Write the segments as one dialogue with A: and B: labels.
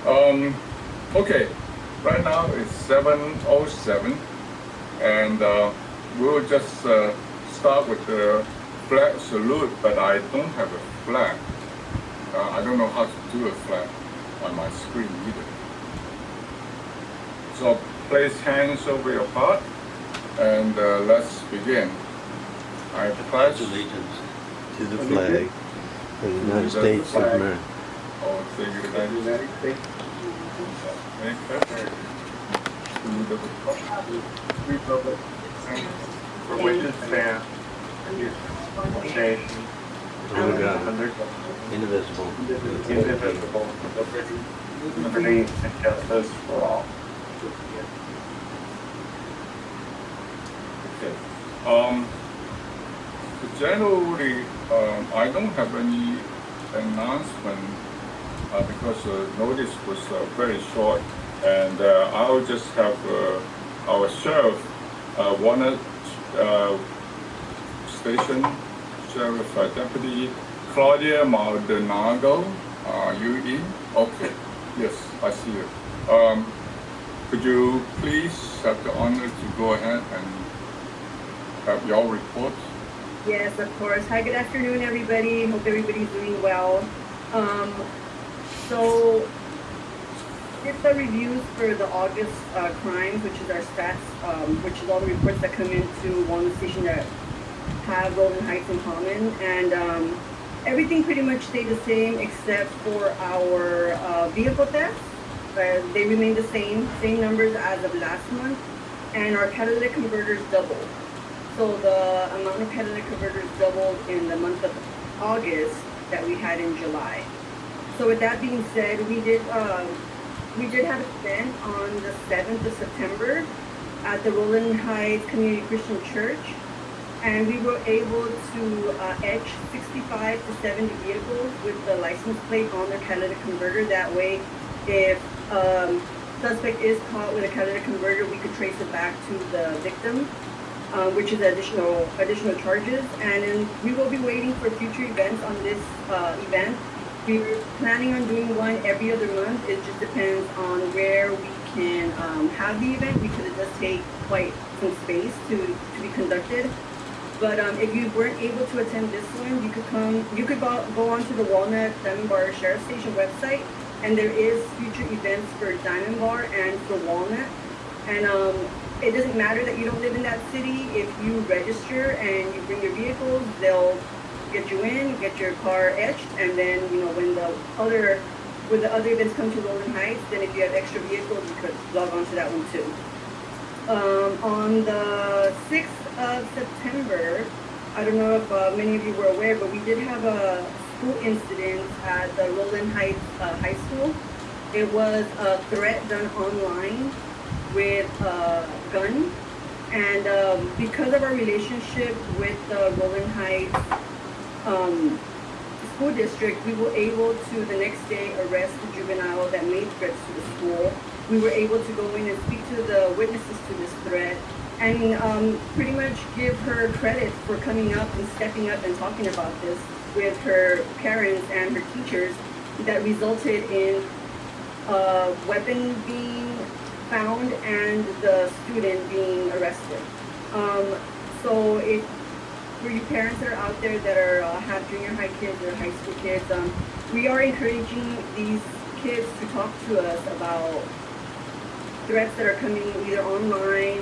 A: Okay, right now it's 7:07, and we'll just start with the flag salute, but I don't have a flag. I don't know how to do a flag on my screen either. So place hands over your heart, and let's begin. I pledge
B: allegiance to the flag of the United States of America.
A: Oh, thank you, United States.
C: Republic, for which it stands, one nation,
B: Under God,
C: under
B: indivisible,
C: indivisible, liberty and justice for all.
A: Okay. Generally, I don't have any announcement because the notice was very short, and I'll just have our sheriff, Warner Station Sheriff Deputy Claudia Maldonado. Are you in? Okay. Yes, I see you. Could you please have the honor to go ahead and have your report?
D: Yes, of course. Hi, good afternoon, everybody. Hope everybody's doing well. So, it's the reviews for the August crimes, which is our stats, which is all the reports that come into Walnut Station that have Rolling Heights in common. And everything pretty much stayed the same except for our vehicle thefts. They remain the same numbers as of last month. And our catalytic converters doubled. So the amount of catalytic converters doubled in the month of August that we had in July. So with that being said, we did have an event on the 7th of September at the Rolling Heights Community Christian Church, and we were able to etch 65 to 70 vehicles with the license plate on their catalytic converter. That way, if suspect is caught with a catalytic converter, we could trace it back to the victim, which is additional charges. And then we will be waiting for future events on this event. We're planning on doing one every other month. It just depends on where we can have the event, because it does take quite some space to be conducted. But if you weren't able to attend this one, you could go onto the Walnut Diamond Bar Sheriff Station website, and there is future events for Diamond Bar and for Walnut. And it doesn't matter that you don't live in that city. If you register and you bring your vehicles, they'll get you in, get your car etched, and then when the other events come to Rolling Heights, then if you have extra vehicles, you could log on to that one too. On the 6th of September, I don't know if many of you were aware, but we did have a school incident at the Rolling Heights High School. It was a threat done online with a gun, and because of our relationship with the Rolling Heights school district, we were able to the next day arrest the juvenile that made threats to the school. We were able to go in and speak to the witnesses to this threat, and pretty much give her credit for coming up and stepping up and talking about this with her parents and her teachers. That resulted in a weapon being found and the student being arrested. So if for you parents that are out there that are have junior high kids or high school kids, we are encouraging these kids to talk to us about threats that are coming either online,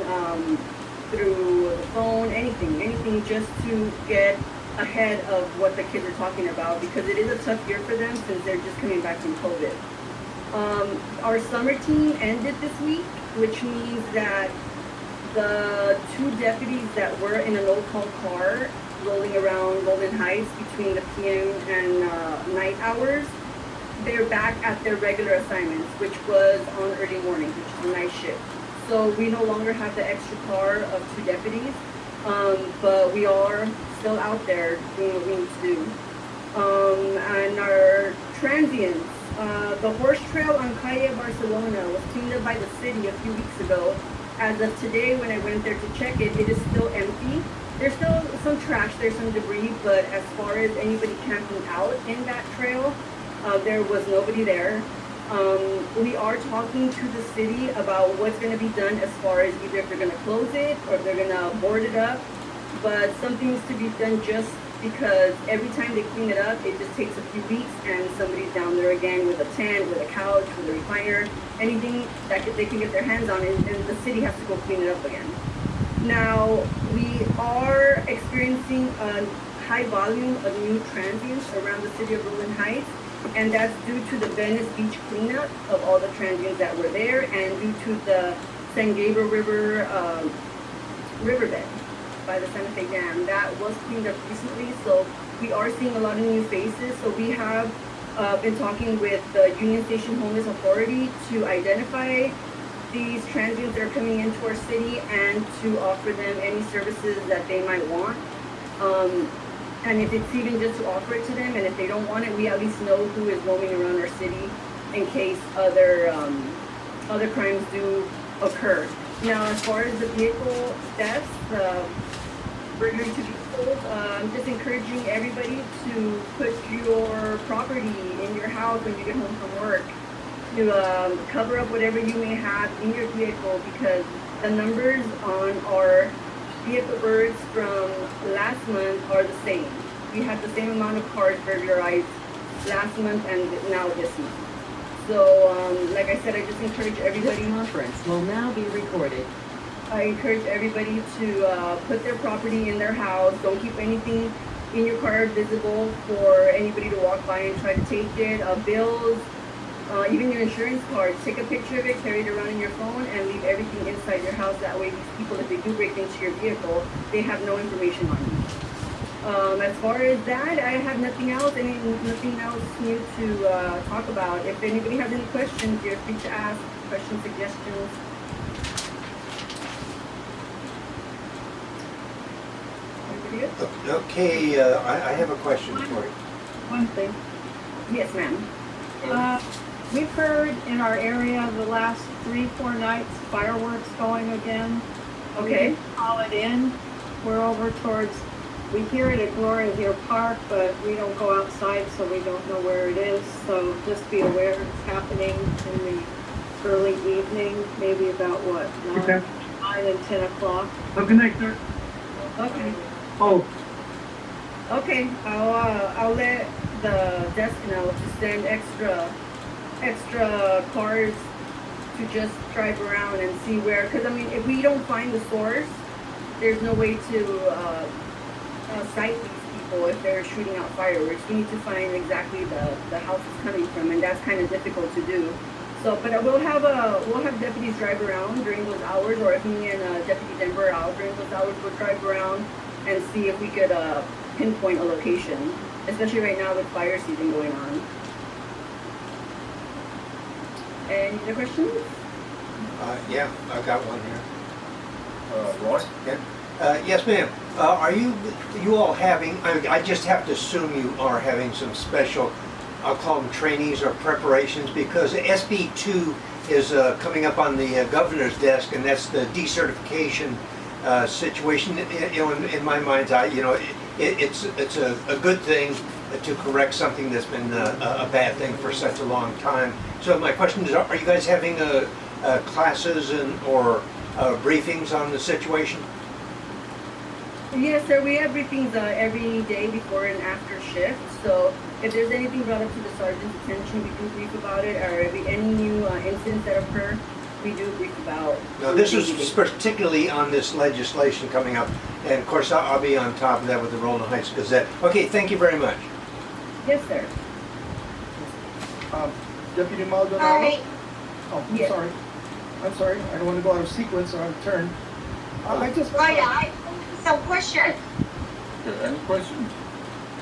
D: through the phone, anything just to get ahead of what the kids are talking about, because it is a tough year for them since they're just coming back from COVID. Our summer team ended this week, which means that the 2 deputies that were in a no-call car rolling around Golden Heights between the PM and night hours, they're back at their regular assignments, which was on early morning, which is a night shift. So we no longer have the extra car of 2 deputies, but we are still out there doing what we need to do. And our transients, the horse trail on Calle Barcelona was cleaned up by the city a few weeks ago. As of today, when I went there to check it, it is still empty. There's still some trash, there's some debris, but as far as anybody camping out in that trail, there was nobody there. We are talking to the city about what's going to be done as far as either if they're going to close it or if they're going to board it up. But something needs to be done just because every time they clean it up, it just takes a few weeks and somebody's down there again with a tent, with a couch, with a recliner, anything that they can get their hands on, and the city has to go clean it up again. Now, we are experiencing a high volume of new transients around the city of Rowland Heights, and that's due to the Venice Beach cleanup of all the transients that were there, and due to the San Gabriel River riverbed by the Santa Fe Dam. That was cleaned up recently, so we are seeing a lot of new faces. So we have been talking with the Union Station Homeless Authority to identify these transients that are coming into our city and to offer them any services that they might want. And if it's even just to offer it to them, and if they don't want it, we at least know who is roaming around our city in case other crimes do occur. Now, as far as the vehicle thefts, we're going to be told, I'm just encouraging everybody to put your property in your house when you get home from work, to cover up whatever you may have in your vehicle, because the numbers on our vehicle birds from last month are the same. We had the same amount of cars burglarized last month and now this month. So, like I said, I just encourage everybody.
E: This conference will now be recorded.
D: I encourage everybody to put their property in their house. Don't keep anything in your car visible for anybody to walk by and try to take it. Bills, even your insurance cards. Take a picture of it, carry it around in your phone, and leave everything inside your house. That way, these people, if they do break into your vehicle, they have no information on you. As far as that, I have nothing else. Nothing else new to talk about. If anybody has any questions, you're free to ask questions, suggestions.
B: Okay, I have a question for you.
F: One thing.
D: Yes, ma'am.
F: We've heard in our area the last 3-4 nights fireworks going again.
D: Okay.
F: We didn't call it in. We're over towards, we hear it at Gloria Deer Park, but we don't go outside, so we don't know where it is. So just be aware it's happening in the early evening, maybe about what, 9 and 10 o'clock.
C: No connector.
D: Okay.
C: Oh,
D: Okay. I'll let the desk know to send extra cars to just drive around and see where. Because I mean, if we don't find the source, there's no way to cite these people if they're shooting out fireworks. We need to find exactly the house it's coming from, and that's kind of difficult to do. So, but we'll have deputies drive around during those hours, or if me and Deputy Denver are out during those hours, we'll drive around and see if we could pinpoint a location, especially right now with fire season going on. Any other questions?
B: Yeah, I've got one here.
A: Roy?
B: Yes, ma'am. Are you all having, I just have to assume you are having some special, I'll call them trainees or preparations, because SB 2 is coming up on the governor's desk, and that's the decertification situation. You know, in my mind's eye, you know, it's a good thing to correct something that's been a bad thing for such a long time. So my question is, are you guys having classes or briefings on the situation?
D: Yes, sir. We have briefings every day before and after shift. So if there's anything brought up to the sergeant's attention, we do brief about it. Or if any new incidents that occur, we do brief about.
B: Now, this is particularly on this legislation coming up, and of course I'll be on top of that with the Rowland Heights Gazette. Okay, thank you very much.
D: Yes, sir.
G: Deputy Maldonado?
H: Hi.
G: Oh, I'm
D: Yes.
G: sorry. I'm sorry. I don't want to go out of sequence or out of turn. I just...
H: Oh, yeah, I have some question.
A: Okay, any questions?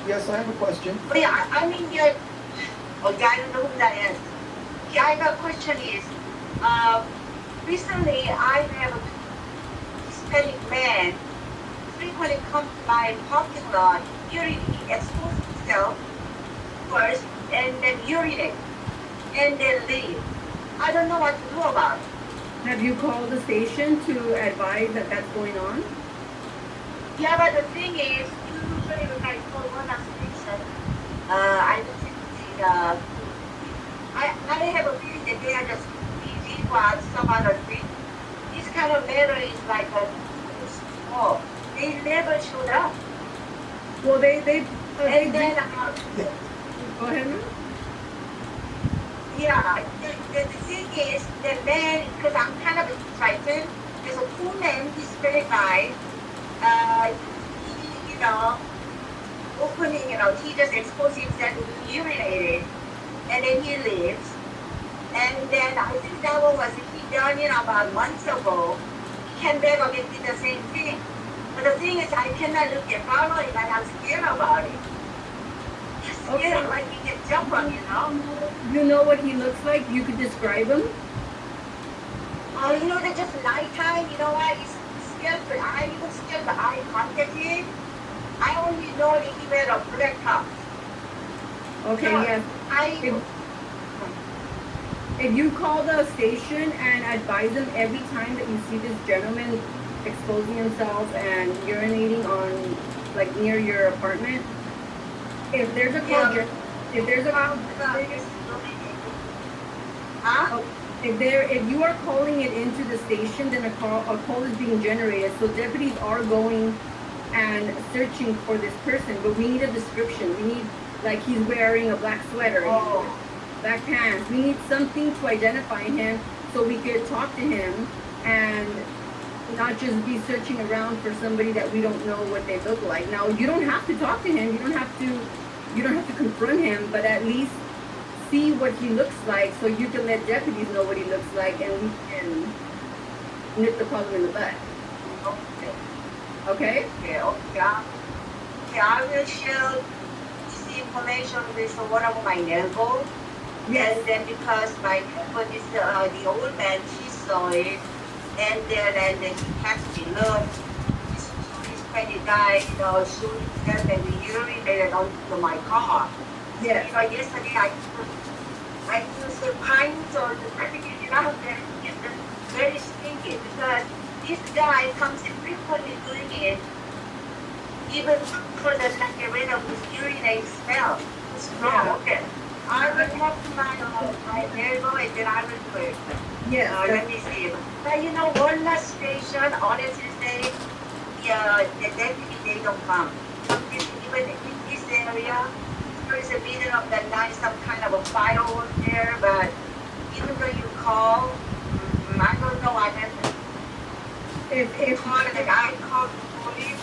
G: Yes, I have a question.
H: Oh, yeah, I mean, I don't know who that is. Yeah, I have a question is, recently I have a Hispanic man frequently come to my parking lot, expose himself first, and then urinate, and then leave. I don't know what to do about it.
D: Have you called the station to advise that that's going on?
H: Yeah, but the thing is, usually when I call one station, I don't see the I have a feeling that they are just busy for some other thing. This kind of matter is like a small. They never showed up.
D: Well, they
H: And then,
D: go ahead, ma'am.
H: yeah, the thing is, the man, because I'm kind of frightened, there's a poor man, he's very nice. He, opening, he just exposed himself to urinated, and then he leaves. And then I think that one was he done, about months ago. He came back again did the same thing. But the thing is, I cannot look at follow it, and I'm scared about it. I'm scared, like he can jump on,
D: You know what he looks like? You could describe him?
H: They're just nighttime, he's scared, but I even scared the eye contact him. I only know that he wear a black top.
D: Okay,
H: No,
D: yes. If you call the station and advise them every time that you see this gentleman exposing himself and urinating on, like, near your apartment, if there's a call,
H: Huh?
D: if you are calling it into the station, then a call is being generated. So deputies are going and searching for this person, but we need a description. We need, like, he's wearing a black sweater, black pants. We need something to identify him so we could talk to him and not just be searching around for somebody that we don't know what they look like. Now, you don't have to talk to him. You don't have to confront him, but at least see what he looks like so you can let deputies know what he looks like and we can nip the problem in the bud. Okay?
H: Okay, I will share this information with one of my neighbors.
D: Yes.
H: And then because my neighbor is the old man, she saw it, and then he texted me, look, he's when he died, shooting himself and he urinated onto my car.
D: Yes.
H: Yesterday I used the pines or the packaging out there, it's very stinky because this guy comes in frequently doing it, even for the get rid of his urinate smell. It's wrong. Okay. I will talk to my neighbor and then I will do it.
D: Yes.
H: Let me see. But one last station, honestly say, the deputy, they don't come. Even in this area, there is a middle of the night, some kind of a firework there, but even though you call, I don't know what happened. I called police,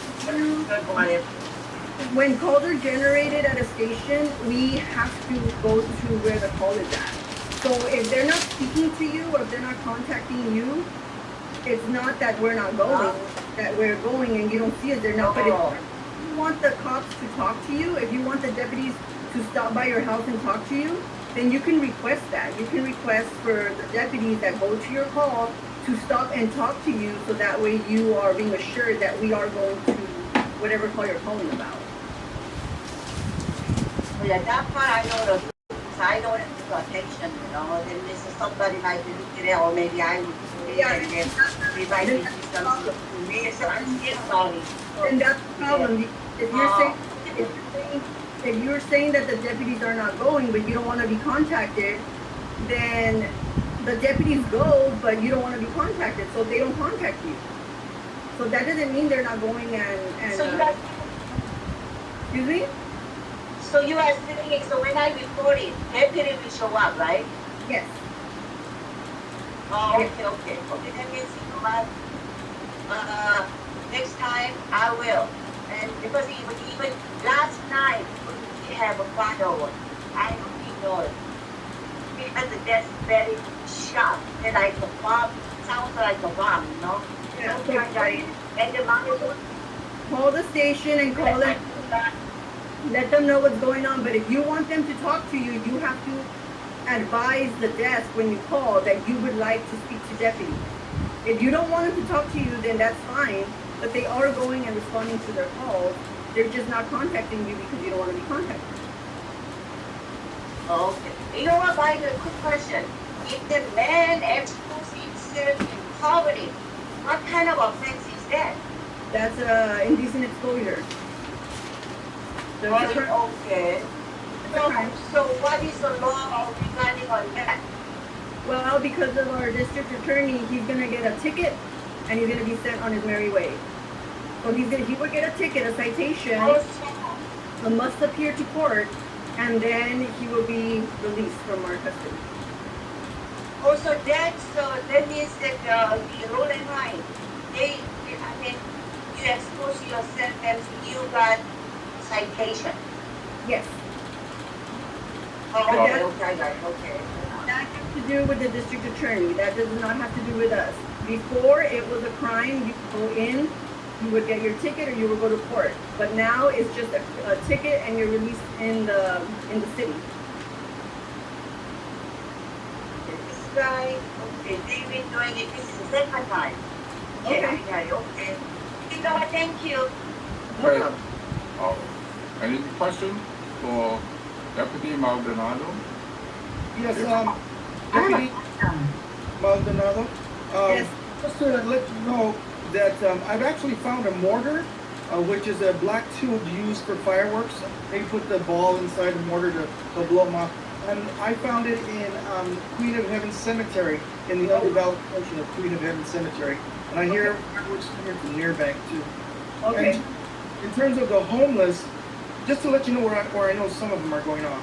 D: when calls are generated at a station, we have to go to where the call is at. So if they're not speaking to you or if they're not contacting you, it's not that we're not going, that we're going and you don't see us there now. But if you want the cops to talk to you, if you want the deputies to stop by your house and talk to you, then you can request that. You can request for the deputies that go to your call to stop and talk to you so that way you are being assured that we are going to whatever call you're calling about.
H: Yeah, that part I know the I don't have to pay attention, then this is somebody might be looking at or maybe I would do it and then they might be something to me, so I'm scared about it.
D: And that's the problem. If you're saying that the deputies are not going, but you don't want to be contacted, then the deputies go, but you don't want to be contacted, so they don't contact you. So that doesn't mean they're not going and
H: So you guys,
D: excuse me?
H: so you are saying, so when I report it, deputy will show up, right?
D: Yes.
H: Oh, okay. Okay, that means next time I will. And because even last night we have a firework, I don't ignore it. Because that's very sharp, and like a bomb, sounds like a bomb,
D: Yeah.
H: And the monitor.
D: Call the station and call them. Let them know what's going on. But if you want them to talk to you, you have to advise the desk when you call that you would like to speak to deputies. If you don't want them to talk to you, then that's fine. But they are going and responding to their calls. They're just not contacting you because you don't want to be contacted.
H: Okay. You know what, by the quick question. If the man exposes himself in poverty, what kind of offense is that?
D: That's indecent exposure. So
H: Okay.
D: the crime.
H: So what is the law regarding on that?
D: Well, because of our district attorney, he's gonna get a ticket and he's gonna be sent on his merry way. So he would get a ticket, a citation, a must appear to court, and then he will be released from our custody.
H: Also, that means that the Rolling Line, you expose yourself and you got citation.
D: Yes.
H: Oh,
D: But
H: okay.
D: that has to do with the district attorney. That does not have to do with us. Before it was a crime, you go in, you would get your ticket or you would go to court. But now it's just a ticket and you're released in the city.
H: This guy, okay, they've been doing it, this is the second time.
D: Okay.
H: Yeah, okay. You know what, thank you.
A: Okay. Any question for Deputy Maldonado?
G: Yes, Deputy Maldonado.
D: Yes.
G: Just to let you know that I've actually found a mortar, which is a black tube used for fireworks. They put the ball inside the mortar to blow them off. And I found it in Queen of Heaven Cemetery, in the underdeveloped portion of Queen of Heaven Cemetery. And I hear fireworks coming from Nearbank too.
D: Okay.
G: And in terms of the homeless, just to let you know where I know some of them are going on.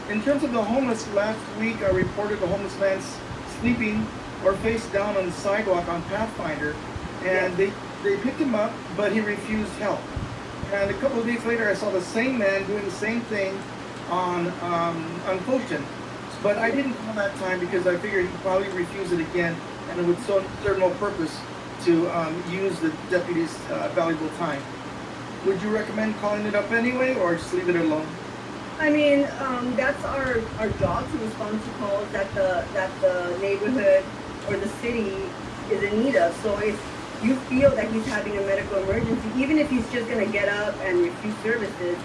G: In terms of the homeless, last week I reported the homeless man sleeping or face down on the sidewalk on Pathfinder, and they picked him up, but he refused help. And a couple of days later, I saw the same man doing the same thing on Fulton. But I didn't call that time because I figured he'd probably refuse it again, and it would serve no purpose to use the deputy's valuable time. Would you recommend calling it up anyway, or just leave it alone?
D: I mean, that's our job to respond to calls that the neighborhood or the city is in need of. So if you feel that he's having a medical emergency, even if he's just gonna get up and refuse services,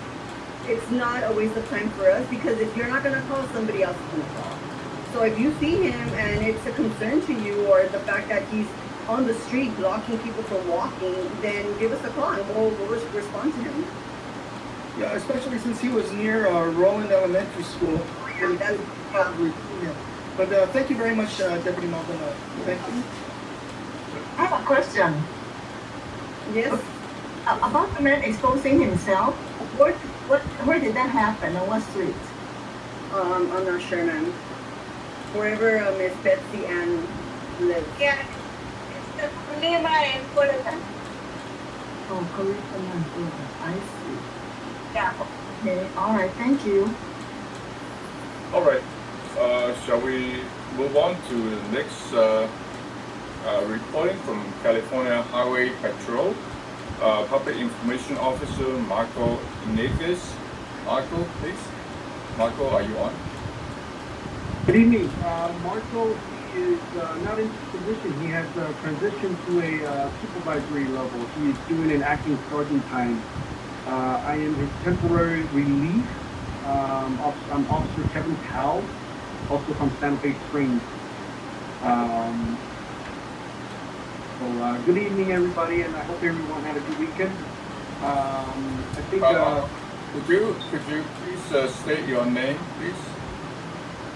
D: it's not a waste of time for us, because if you're not gonna call, somebody else is gonna call. So if you see him and it's a concern to you, or the fact that he's on the street blocking people from walking, then give us a call and we'll respond to him.
G: Yeah, especially since he was near Roland Elementary School.
D: That's,
G: But thank you very much, Deputy Maldonado. Thank you.
I: I have a question.
D: yes.
I: About the man exposing himself. Where did that happen? On what street?
D: I'm not sure, ma'am. Wherever Miss Betsy Ann lives.
H: Yeah, it's the Lima and Fullerton.
I: Oh, Curriculum. I see.
H: Yeah.
I: Okay. All right. Thank you.
A: All right. Shall we move on to the next reporting from California Highway Patrol? Public Information Officer Marco Ignatius. Marco, please. Marco, are you on?
J: Good evening. Marco is not in this position. He has transitioned to a supervisory level. He is doing an acting sergeant time. I am his temporary relief. I'm Officer Kevin Powell, also from Santa Fe Springs. So good evening, everybody, and I hope everyone had a good weekend. I think.
A: Could you please state your name, please?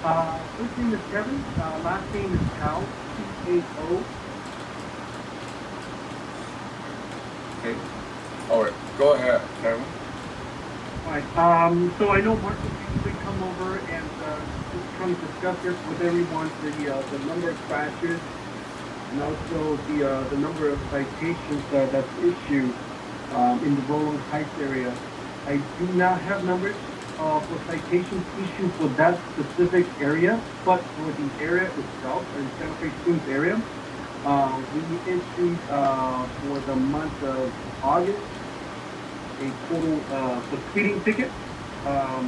J: First name is Kevin. Last name is Powell. P-A-O.
A: Okay. All right. Go ahead, Kevin.
J: All right. So I know Mark will usually come over and just kind of discuss this with everyone, the number of crashes and also the number of citations that's issued in the Roland Heights area. I do not have numbers for citations issued for that specific area, but for the area itself, or the Santa Fe Springs area, we issued for the month of August a total for speeding ticket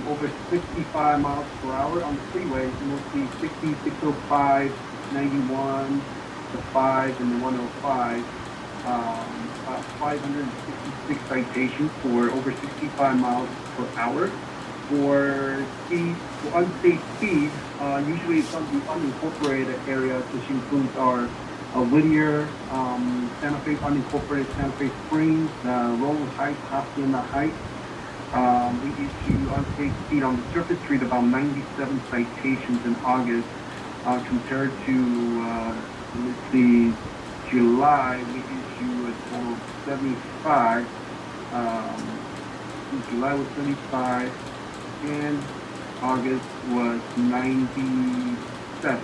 J: over 65 miles per hour on the freeway, mostly 60, 605, 91, the 5, and the 105. 566 citations for over 65 miles per hour. For speed, for unsafe speed, usually it's on the unincorporated areas, which includes our Whittier, Santa Fe unincorporated Santa Fe Springs, Roland Heights, Hacienda Heights. We issued unsafe speed on the surface street about 97 citations in August, compared to, let's see, July, we issued a total of 75. July was 75, and August was 97.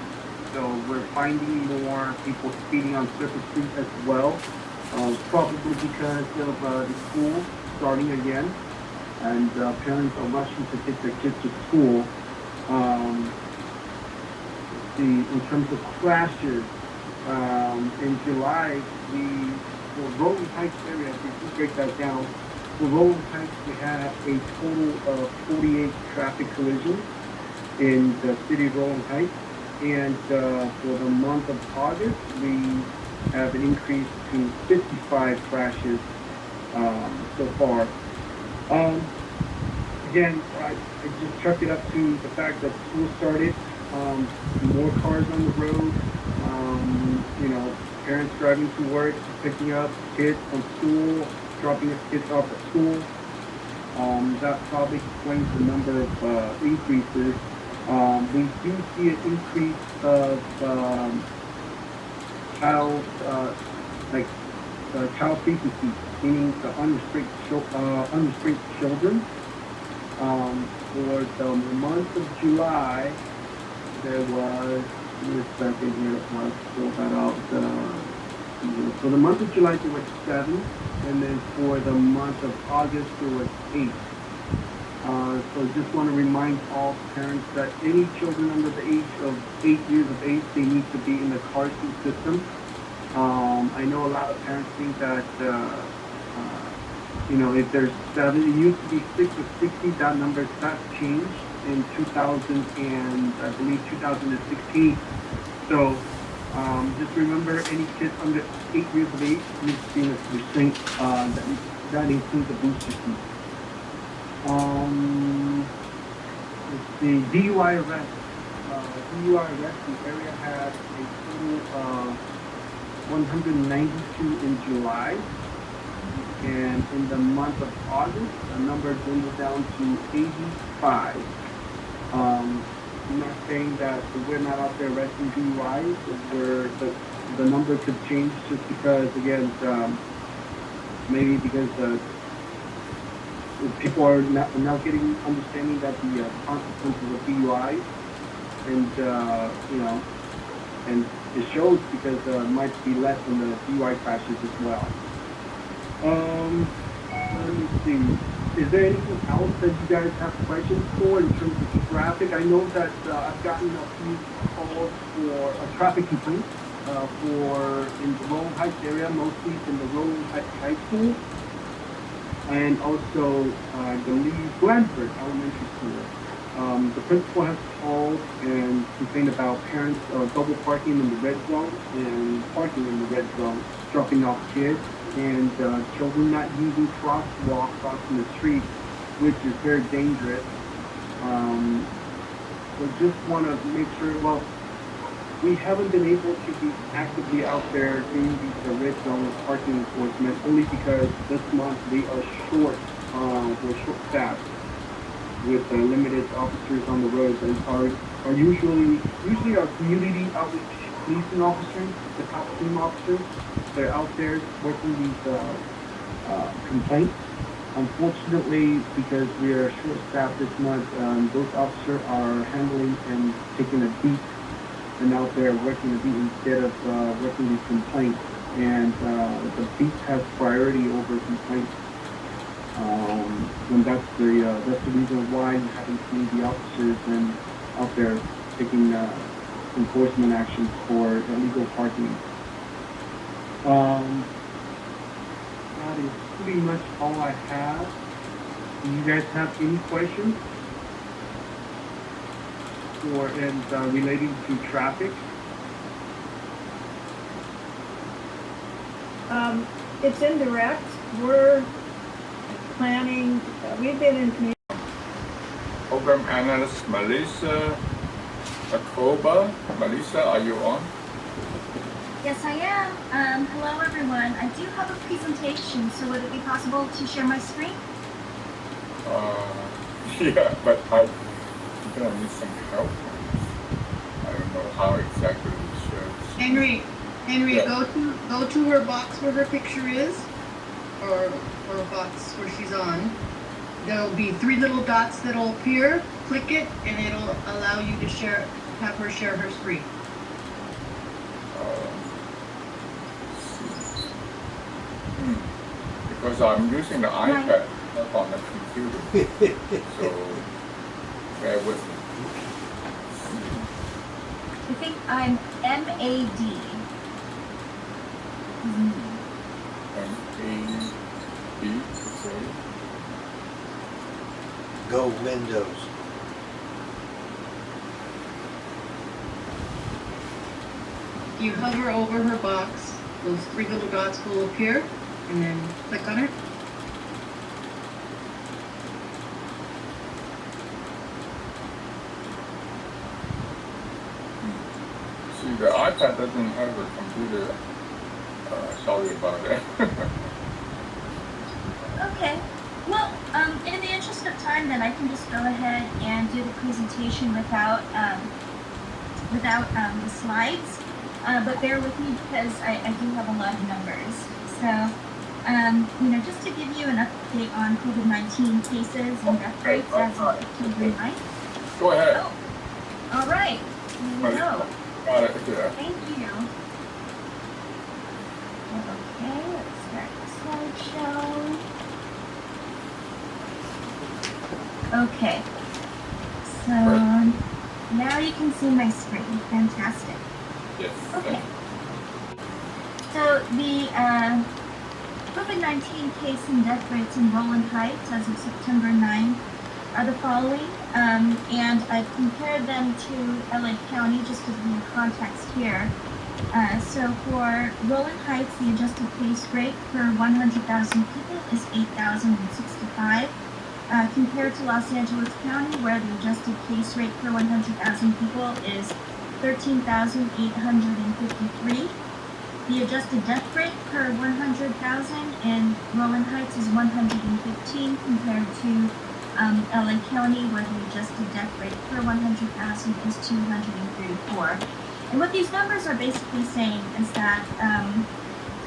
J: So we're finding more people speeding on surface streets as well, probably because of the school starting again, and parents are rushing to get their kids to school. In terms of crashes, in July, for Rolling Heights area, if you break that down, for Rolling Heights, we had a total of 48 traffic collisions in the city of Rolling Heights. And for the month of August, we have an increase to 55 crashes so far. Again, I just chalk it up to the fact that school started, more cars on the road, parents driving to work, picking up kids from school, dropping kids off at school. That probably explains the number of increases. We do see an increase of child frequency, meaning the unrestrained children. For the month of July, there was, give me a second here, I'll pull that out. For the month of July, there was 7, and then for the month of August, there was 8. So just want to remind all parents that any children under the age of 8 years of age, they need to be in the car seat system. I know a lot of parents think that, if there's 7, it used to be 6 or 60, that number has changed in 2016. So just remember, any kids under 8 years of age needs to be in a restraint that includes a booster seat. Let's see, DUI arrest. The area had a total of 192 in July. And in the month of August, the number dwindled down to 85. I'm not saying that we're not out there arresting DUIs, the number could change just because, again, maybe because people are now getting understanding that the consequences of DUI, and and it shows because it might be less in the DUI crashes as well. Let me see. Is there anything else that you guys have questions for in terms of traffic? I know that I've gotten a few calls for a traffic complaint in the Rolling Heights area, mostly in the Rolling Heights High School, and also I believe Blandford Elementary School. The principal has called and complained about parents double parking in the red zone and parking in the red zone, dropping off kids, and children not using crosswalk crossing the street, which is very dangerous. So just want to make sure, we haven't been able to be actively out there doing the red zone parking enforcement, only because this month we are we're short-staffed with limited officers on the roads, and are usually our community outreach policing officers, the top team officers, they're out there working these complaints. Unfortunately, because we are short-staffed this month, those officers are handling and taking a beat and out there working the beat instead of working these complaints. And the beat has priority over complaints. And that's the reason why you haven't seen the officers out there taking enforcement actions for illegal parking. That is pretty much all I have. Do you guys have any questions relating to traffic?
F: It's indirect. We're planning, we've been in community.
A: Program Analyst Malisea Akoba. Malisea, are you on?
K: Yes, I am. Hello, everyone. I do have a presentation, so would it be possible to share my screen?
A: Yeah, but I'm gonna need some help. I don't know how exactly it shows.
F: Henry,
A: Yeah.
F: go to her box where her picture is, or a box where she's on. There'll be 3 little dots that'll appear. Click it, and it'll allow you to have her share her screen.
A: Because I'm using the iPad, not on the computer. So bear with me.
K: I think I'm MAD.
A: M-A-D, okay.
B: Go Windows.
F: If you hover over her box, those 3 little dots will appear, and then click on it.
A: See, the iPad doesn't have a computer. Sorry about that.
K: Okay. Well, in the interest of time, then I can just go ahead and do the presentation without the slides. But bear with me because I do have a lot of numbers. So, just to give you an update on COVID-19 cases and death rates as of September 9th.
A: Go ahead.
K: Oh, all right. Here we go.
A: Got it, yeah.
K: Thank you. Okay, let's start the slideshow. Okay. So now you can see my screen. Fantastic.
A: Yes.
K: Okay. So the COVID-19 case and death rates in Rowland Heights as of September 9th are the following, and I've compared them to LA County just to give you context here. So for Rowland Heights, the adjusted case rate per 100,000 people is 8,065, compared to Los Angeles County, where the adjusted case rate per 100,000 people is 13,853. The adjusted death rate per 100,000 in Rowland Heights is 115 compared to LA County, where the adjusted death rate per 100,000 is 234. And what these numbers are basically saying is that,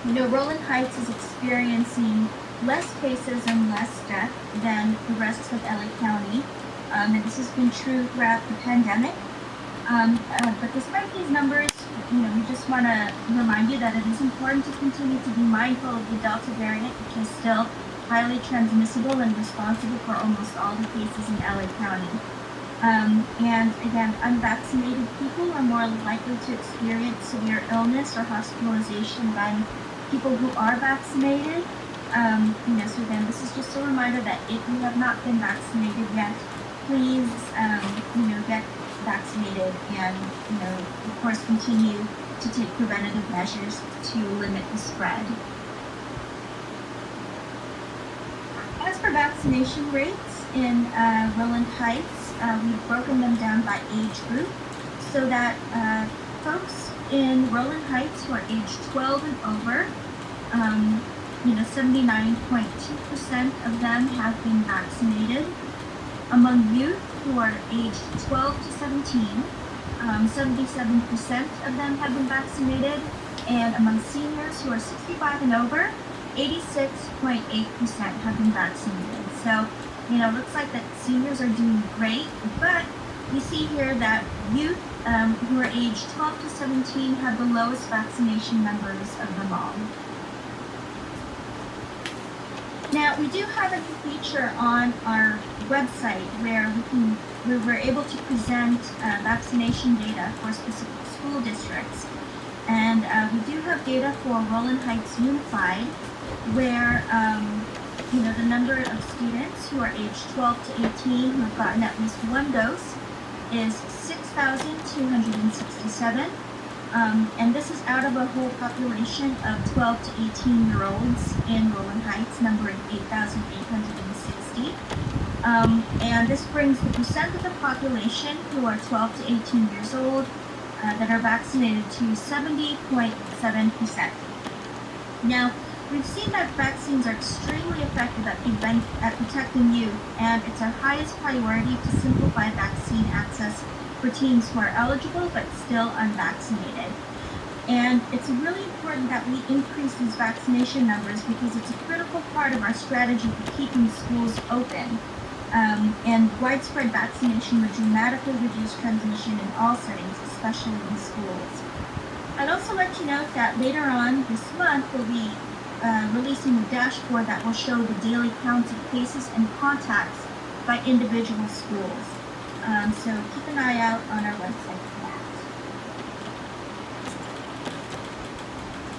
K: Rowland Heights is experiencing less cases and less death than the rest of LA County. And this has been true throughout the pandemic. But despite these numbers, we just want to remind you that it is important to continue to be mindful of the Delta variant, which is still highly transmissible and responsible for almost all the cases in LA County. And again, unvaccinated people are more likely to experience severe illness or hospitalization than people who are vaccinated. So again, this is just a reminder that if you have not been vaccinated yet, please, get vaccinated and, of course, continue to take preventative measures to limit the spread. As for vaccination rates in Rowland Heights, we've broken them down by age group so that folks in Rowland Heights who are age 12 and over, 79.2% of them have been vaccinated. Among youth who are aged 12 to 17, 77% of them have been vaccinated. And among seniors who are 65 and over, 86.8% have been vaccinated. So, looks like that seniors are doing great, but you see here that youth who are aged 12 to 17 have the lowest vaccination numbers of them all. Now, we do have a new feature on our website where we're able to present vaccination data for specific school districts. And we do have data for Rowland Heights Unified, where the number of students who are aged 12 to 18 who have gotten at least one dose is 6,267. And this is out of a whole population of 12 to 18-year-olds in Rowland Heights, numbering 8,860. And this brings the percent of the population who are 12 to 18 years old that are vaccinated to 70.7%. Now, We've seen that vaccines are extremely effective at protecting youth, and it's our highest priority to simplify vaccine access for teens who are eligible but still unvaccinated. And it's really important that we increase these vaccination numbers because it's a critical part of our strategy for keeping schools open. And widespread vaccination would dramatically reduce transmission in all settings, especially in schools. I'd also like to note that later on this month, we'll be releasing a dashboard that will show the daily counts of cases and contacts by individual schools. So keep an eye out on our website for that.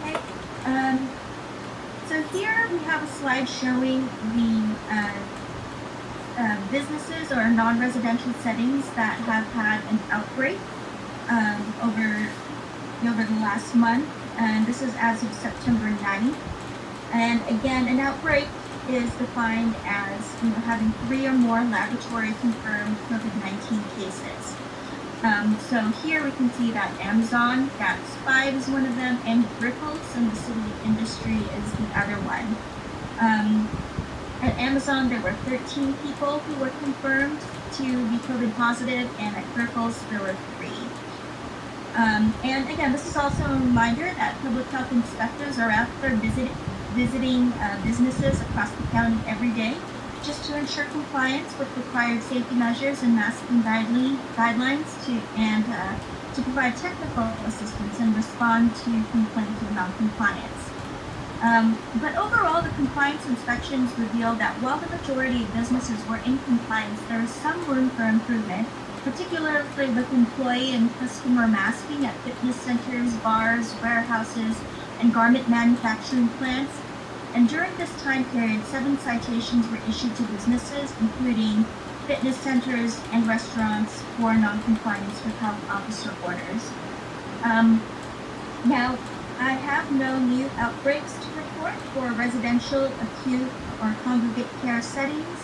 K: Okay. So here we have a slide showing the businesses or non-residential settings that have had an outbreak over the last month, and this is as of September 9th. And again, an outbreak is defined as having 3 or more laboratory confirmed COVID-19 cases. So here we can see that Amazon, that's 5 is one of them, and Ripples in the City of Industry is the other one. At Amazon, there were 13 people who were confirmed to be COVID positive, and at Ripples, there were 3. And again, this is also a reminder that public health inspectors are out there visiting businesses across the county every day just to ensure compliance with required safety measures and masking guidelines to provide technical assistance and respond to complaints of noncompliance. But overall, the compliance inspections revealed that while the majority of businesses were in compliance, there is some room for improvement, particularly with employee and customer masking at fitness centers, bars, warehouses, and garment manufacturing plants. And during this time period, 7 citations were issued to businesses, including fitness centers and restaurants, for noncompliance with health officer orders. Now, I have no new outbreaks to report for residential, acute, or congregate care settings.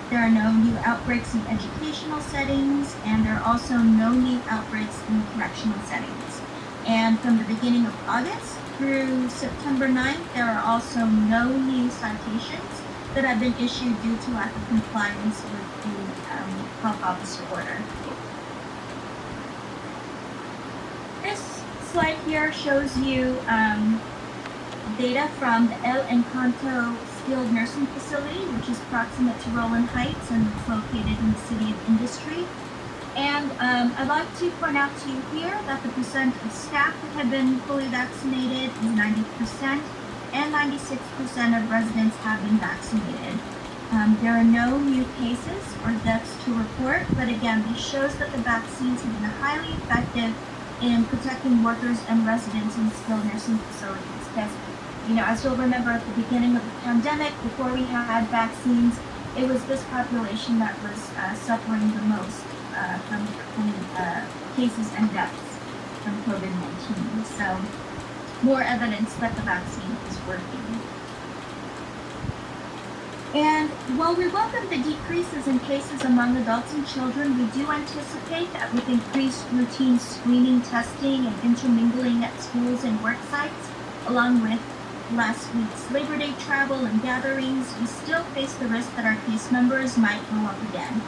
K: There are no new outbreaks in educational settings, and there are also no new outbreaks in correctional settings. And from the beginning of August through September 9th, there are also no new citations that have been issued due to lack of compliance with the health officer order. This slide here shows you data from the El Encanto Skilled Nursing Facility, which is proximate to Rowland Heights and it's located in the City of Industry. And I'd like to point out to you here that the percent of staff that have been fully vaccinated is 90%, and 96% of residents have been vaccinated. There are no new cases or deaths to report, but again, this shows that the vaccines have been highly effective in protecting workers and residents in skilled nursing facilities. Because, as you'll remember at the beginning of the pandemic, before we had vaccines, it was this population that was suffering the most from cases and deaths from COVID-19. So, more evidence that the vaccine is working. And while we welcome the decreases in cases among adults and children, we do anticipate that with increased routine screening, testing, and intermingling at schools and work sites, along with last week's Labor Day travel and gatherings, we still face the risk that our case numbers might go up again.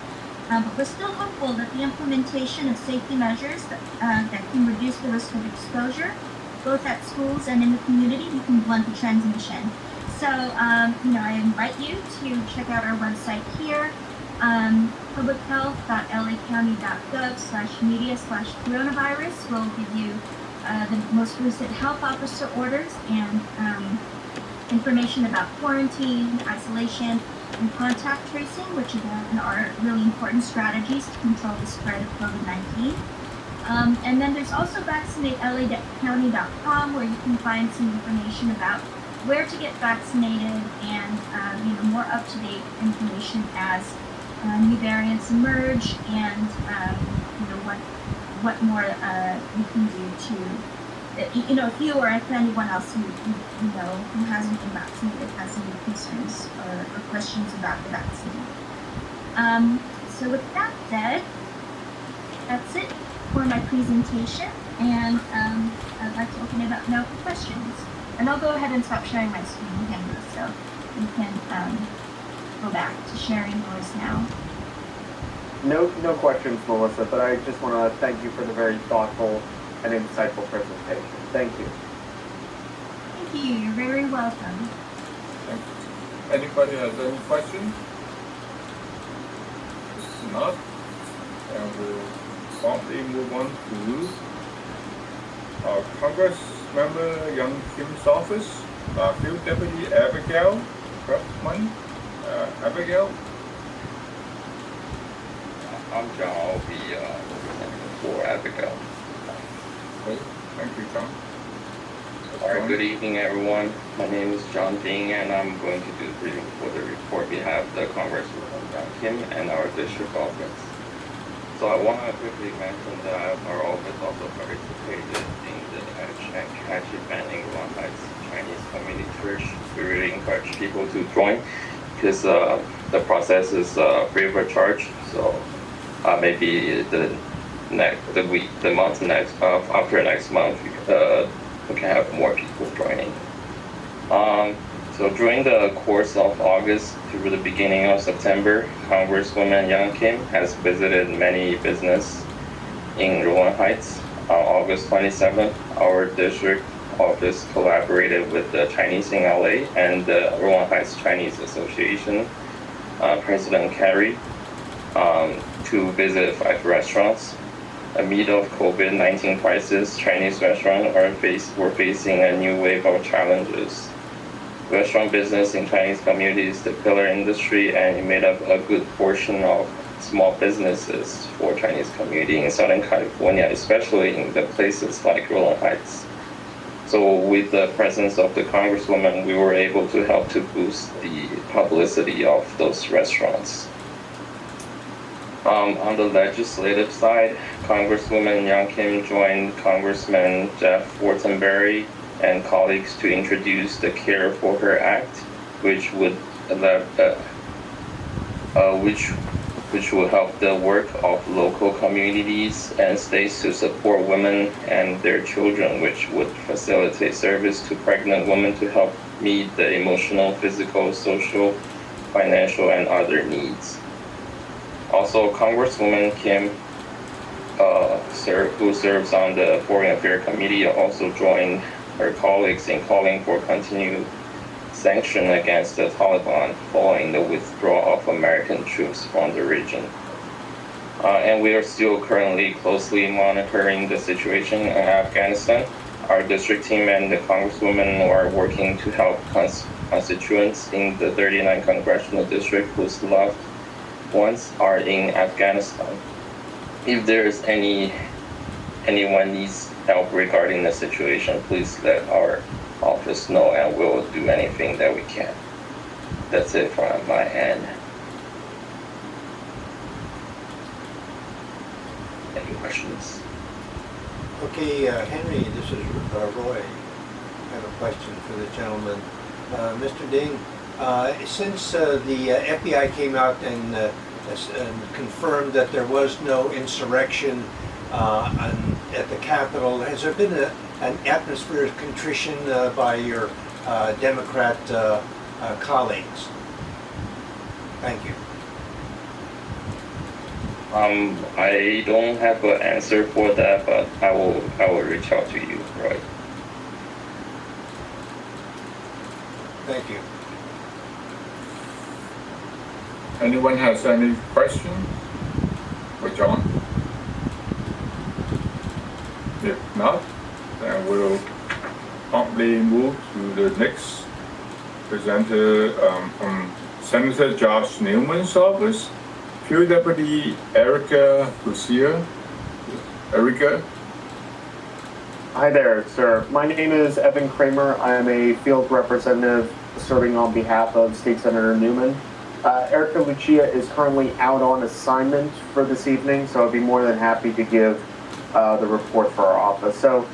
K: But we're still hopeful that the implementation of safety measures that can reduce the risk of exposure, both at schools and in the community, we can blunt the transmission. So, I invite you to check out our website here, publichealth.lacounty.gov/media/coronavirus will give you the most recent health officer orders and information about quarantine, isolation, and contact tracing, which again are really important strategies to control the spread of COVID-19. And then there's also vaccinatelacounty.com where you can find some information about where to get vaccinated and more up-to-date information as new variants emerge and what more you can do to if you or if anyone else who hasn't been vaccinated has any concerns or questions about the vaccine. So with that said, that's it for my presentation, and I'd like to open it up now for questions. And I'll go ahead and stop sharing my screen, Henry, so you can go back to sharing yours now.
C: No questions, Melissa, but I just want to thank you for the very thoughtful and insightful presentation. Thank you.
K: Thank you. You're very welcome.
A: Thank you. Anybody has any questions? If not, and we'll promptly move on to Congress Member Young Kim's office. Field Deputy Abigail Freedman. Abigail?
L: I'm John. I'll be representing for Abigail.
A: Okay, thank you, John.
L: All right, good evening, everyone. My name is John Ding, and I'm going to do the briefing for the report. We have the Congresswoman Young Kim and our district office. So I want to quickly mention that our office also participated in the catch event in Rowan Heights Chinese Community Church. We really encourage people to join because the process is free of charge. So maybe the month next after next month we can have more people joining. So during the course of August through the beginning of September, Congresswoman Young Kim has visited many businesses in Rowan Heights. On August 27th, our district office collaborated with the Chinese in LA and the Rowan Heights Chinese Association President Cary to visit 5 restaurants. Amid of COVID-19 crisis, Chinese restaurants were facing a new wave of challenges. Restaurant business in Chinese communities is the pillar industry, and it made up a good portion of small businesses for Chinese community in Southern California, especially in the places like Rowan Heights. So with the presence of the Congresswoman, we were able to help to boost the publicity of those restaurants. On the legislative side, Congresswoman Young Kim joined Congressman Jeff Fortenberry and colleagues to introduce the Care for Her Act, which would help the work of local communities and states to support women and their children, which would facilitate service to pregnant women to help meet the emotional, physical, social, financial, and other needs. Also, Congresswoman Kim, who serves on the Foreign Affairs Committee, also joined her colleagues in calling for continued sanction against the Taliban following the withdrawal of American troops from the region. And we are still currently closely monitoring the situation in Afghanistan. Our district team and the Congresswoman are working to help constituents in the 39 congressional district whose loved ones are in Afghanistan. If there is anyone needs help regarding the situation, please let our office know and we'll do anything that we can. That's it from my end. Any questions?
B: Okay, Henry, this is Roy. I have a question for the gentleman. Mr. Ding, since the FBI came out and confirmed that there was no insurrection at the Capitol, has there been an atmosphere of contrition by your Democrat colleagues? Thank you.
L: I don't have an answer for that, but I will reach out to you, Roy.
B: Thank you.
A: Anyone has any question for John? If not, then we'll promptly move to the next presenter from Senator Josh Newman's office, Field Deputy Erica Lucia. Erica?
C: Hi there, sir. My name is Evan Kramer. I am a field representative serving on behalf of State Senator Newman. Erica Lucia is currently out on assignment for this evening, so I'd be more than happy to give the report for our office. So,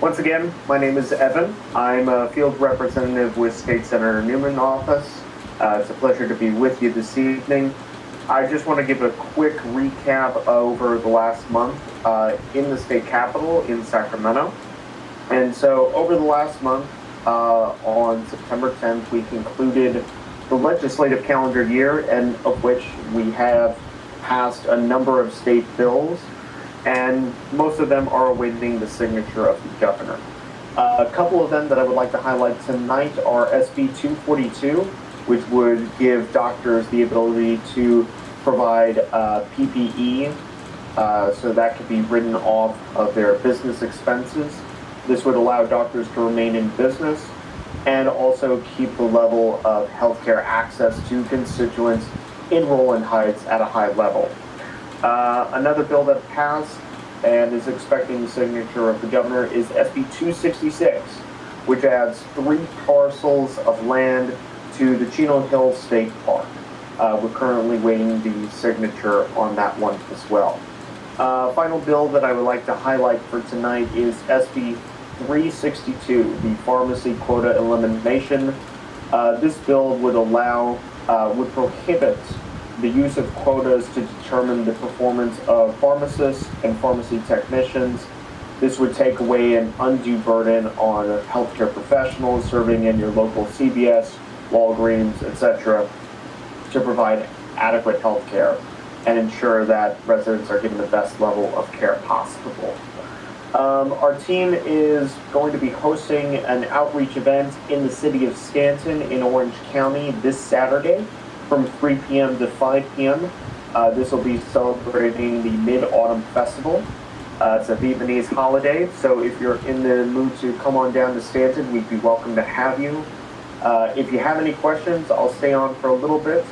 C: once again, my name is Evan. I'm a field representative with State Senator Newman's office. It's a pleasure to be with you this evening. I just want to give a quick recap over the last month in the state capitol in Sacramento. And so over the last month, on September 10th, we concluded the legislative calendar year, and of which we have passed a number of state bills, and most of them are awaiting the signature of the governor. A couple of them that I would like to highlight tonight are SB 242, which would give doctors the ability to provide PPE, so that could be written off of their business expenses. This would allow doctors to remain in business and also keep the level of healthcare access to constituents in Rowland Heights at a high level. Another bill that passed and is expecting the signature of the governor is SB 266, which adds 3 parcels of land to the Chino Hills State Park. We're currently waiting the signature on that one as well. Final bill that I would like to highlight for tonight is SB 362, the pharmacy quota elimination. This bill would would prohibit the use of quotas to determine the performance of pharmacists and pharmacy technicians. This would take away an undue burden on healthcare professionals serving in your local CVS, Walgreens, etc., to provide adequate health care and ensure that residents are given the best level of care possible. Our team is going to be hosting an outreach event in the city of Stanton in Orange County this Saturday from 3 p.m. to 5 p.m. This will be celebrating the Mid-Autumn Festival. It's a Vietnamese holiday, so if you're in the mood to come on down to Stanton, we'd be welcome to have you. If you have any questions, I'll stay on for a little bit.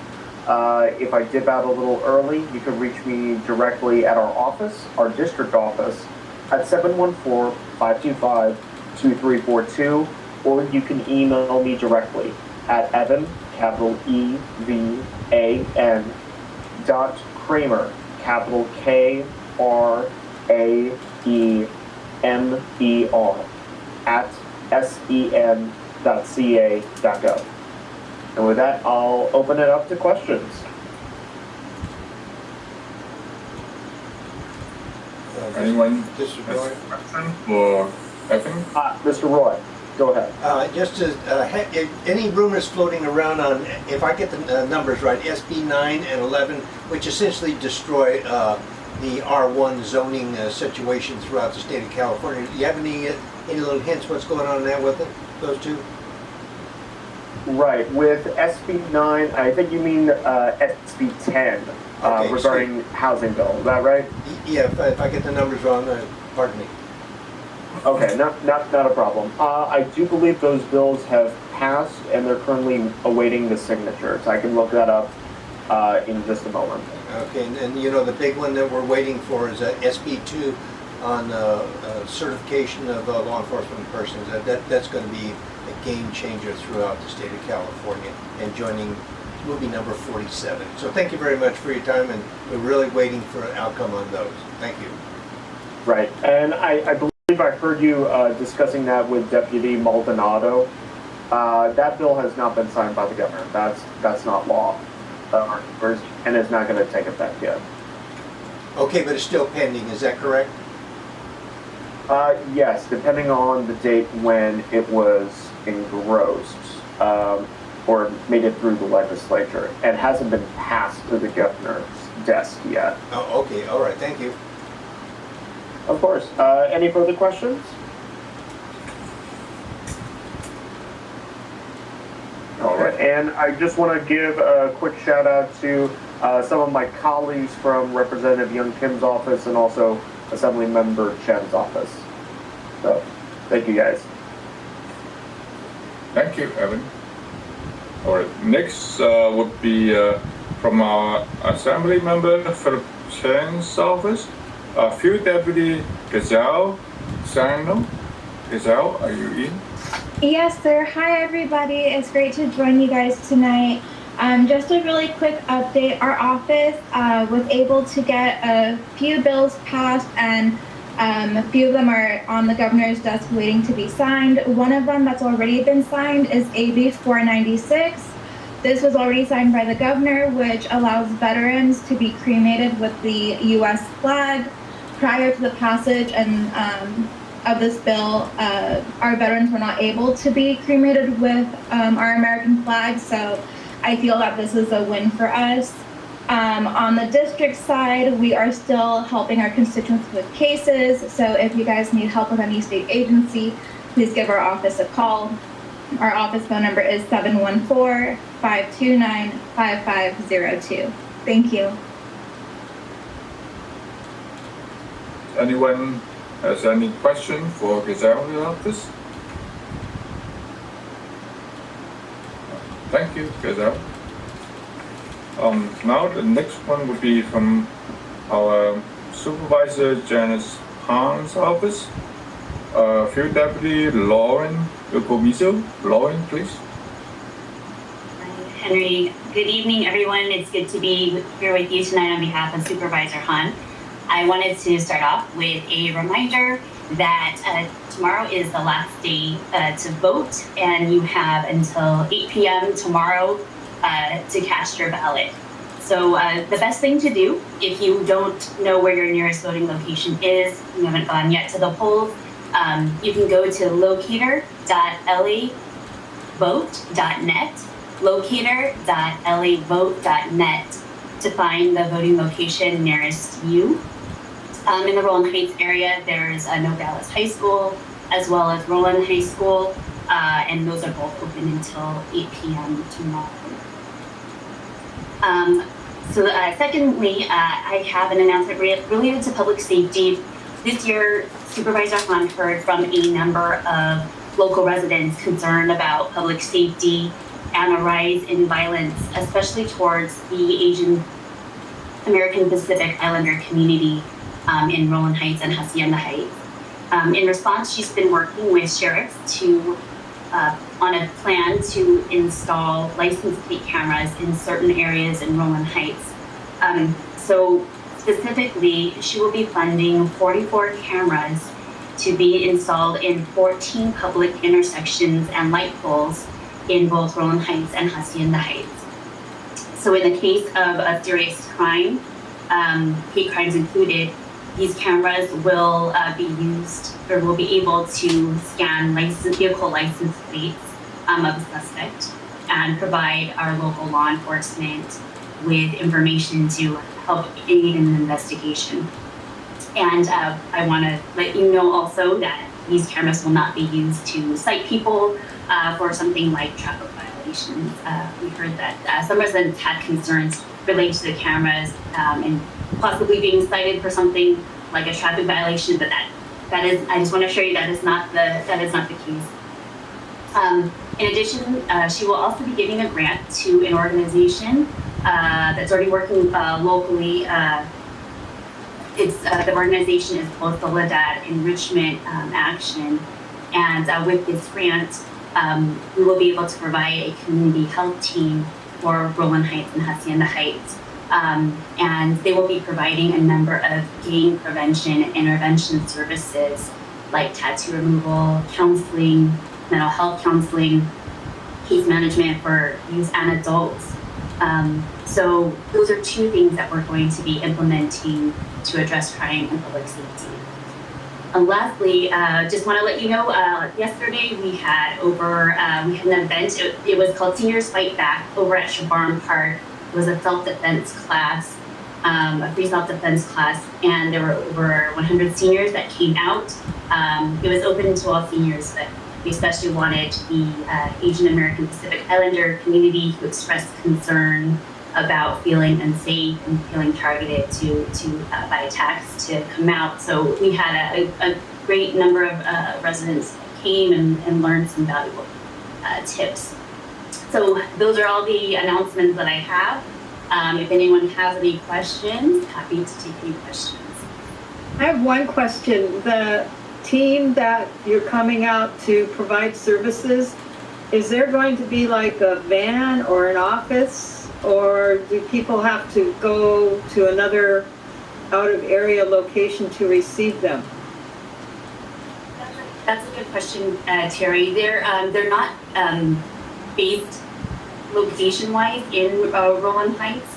C: If I dip out a little early, you can reach me directly at our office, our district office, at 714-525-2342, or you can email me directly at Evan, capital E-V-A-N, .Kramer, capital K-R-A-E-M-E-R, at sen.ca.gov. And with that, I'll open it up to questions.
A: Anyone
B: This is
A: has
B: Roy.
A: a question for Evan?
C: Mr. Roy, go ahead.
B: Just to, any rumors floating around on, if I get the numbers right, SB 9 and 11, which essentially destroy the R1 zoning situation throughout the state of California. Do you have any little hints what's going on there with it, those two?
C: Right, with SB 9, I think you mean SB 10
B: Okay,
C: regarding housing bill, is that right?
B: Yeah, if I get the numbers wrong, pardon me.
C: Okay, not a problem. I do believe those bills have passed and they're currently awaiting the signatures. I can look that up in just a moment.
B: Okay, and you know the big one that we're waiting for is SB 2 on certification of law enforcement persons. That's going to be a game changer throughout the state of California and joining movie number 47. So thank you very much for your time, and we're really waiting for an outcome on those. Thank you.
C: Right, and I believe I heard you discussing that with Deputy Maldonado. That bill has not been signed by the governor. That's not law, and it's not going to take effect yet.
B: Okay, but it's still pending. Is that correct?
C: Yes, depending on the date when it was engrossed or made it through the legislature. It hasn't been passed to the governor's desk yet.
B: Oh, okay. All right. Thank you.
C: Of course. Any further questions? All right. And I just want to give a quick shout out to some of my colleagues from Representative Young Kim's office and also Assemblymember Chen's office. So, thank you guys.
A: Thank you, Evan. All right, next would be from our Assembly Member for Chen's office, Field Deputy Gazelle Sano. Gazelle, are you in?
M: Yes, sir. Hi, everybody. It's great to join you guys tonight. Just a really quick update. Our office was able to get a few bills passed, and a few of them are on the governor's desk waiting to be signed. One of them that's already been signed is AB 496. This was already signed by the governor, which allows veterans to be cremated with the U.S. flag prior to the passage and of this bill, our veterans were not able to be cremated with our American flag. So I feel that this is a win for us. On the district side, we are still helping our constituents with cases. So if you guys need help with any state agency, please give our office a call. Our office phone number is 714-529-5502. Thank you.
A: Anyone has any question for Gazelle about this? Thank you, Gazelle. Now the next one would be from our Supervisor Janice Hahn's office. Field Deputy Lauren Yokomizo. Lauren, please.
N: Henry, good evening, everyone. It's good to be here with you tonight on behalf of Supervisor Hahn. I wanted to start off with a reminder that tomorrow is the last day to vote, and you have until 8 p.m. tomorrow to cast your ballot. So the best thing to do, if you don't know where your nearest voting location is, you haven't gone yet to the polls, you can go to locator.lavote.net, locator.lavote.net to find the voting location nearest you. In the Roland Heights area, there's Nogales High School, as well as Roland High School, and those are both open until 8 p.m. tomorrow. Secondly, I have an announcement related to public safety. This year, Supervisor Hahn heard from a number of local residents concerned about public safety and a rise in violence, especially towards the Asian American Pacific Islander community in Roland Heights and Hacienda Heights. In response, she's been working with sheriffs on a plan to install license plate cameras in certain areas in Roland Heights. So specifically, she will be funding 44 cameras to be installed in 14 public intersections and light poles in both Roland Heights and Hacienda Heights. So in the case of a serious crime, hate crimes included, these cameras will be used or will be able to scan vehicle license plates of the suspect and provide our local law enforcement with information to help aid in the investigation. And I want to let you know also that these cameras will not be used to cite people for something like traffic violations. We heard that some residents had concerns related to the cameras and possibly being cited for something like a traffic violation, but that is, I just want to assure you that is not the case. In addition, she will also be giving a grant to an organization that's already working locally. The organization is called Soledad Enrichment Action, and with this grant, we will be able to provide a community health team for Roland Heights and Hacienda Heights. And they will be providing a number of gang prevention and intervention services like tattoo removal, counseling, mental health counseling, case management for youth and adults. So those are two things that we're going to be implementing to address crime and public safety. And lastly, just want to let you know, yesterday we had an event. It was called Seniors Fight Back over at Shabarn Park. It was a self-defense class, a free self-defense class, and there were over 100 seniors that came out. It was open to all seniors, but we especially wanted the Asian American Pacific Islander community who expressed concern about feeling unsafe and feeling targeted by attacks to come out. So we had a great number of residents that came and learned some valuable tips. So those are all the announcements that I have. If anyone has any questions, happy to take any questions.
F: I have one question. The team that you're coming out to provide services, is there going to be like a van or an office, or do people have to go to another out of area location to receive them?
N: That's a good question, Terry. They're not based location-wise in Roland Heights.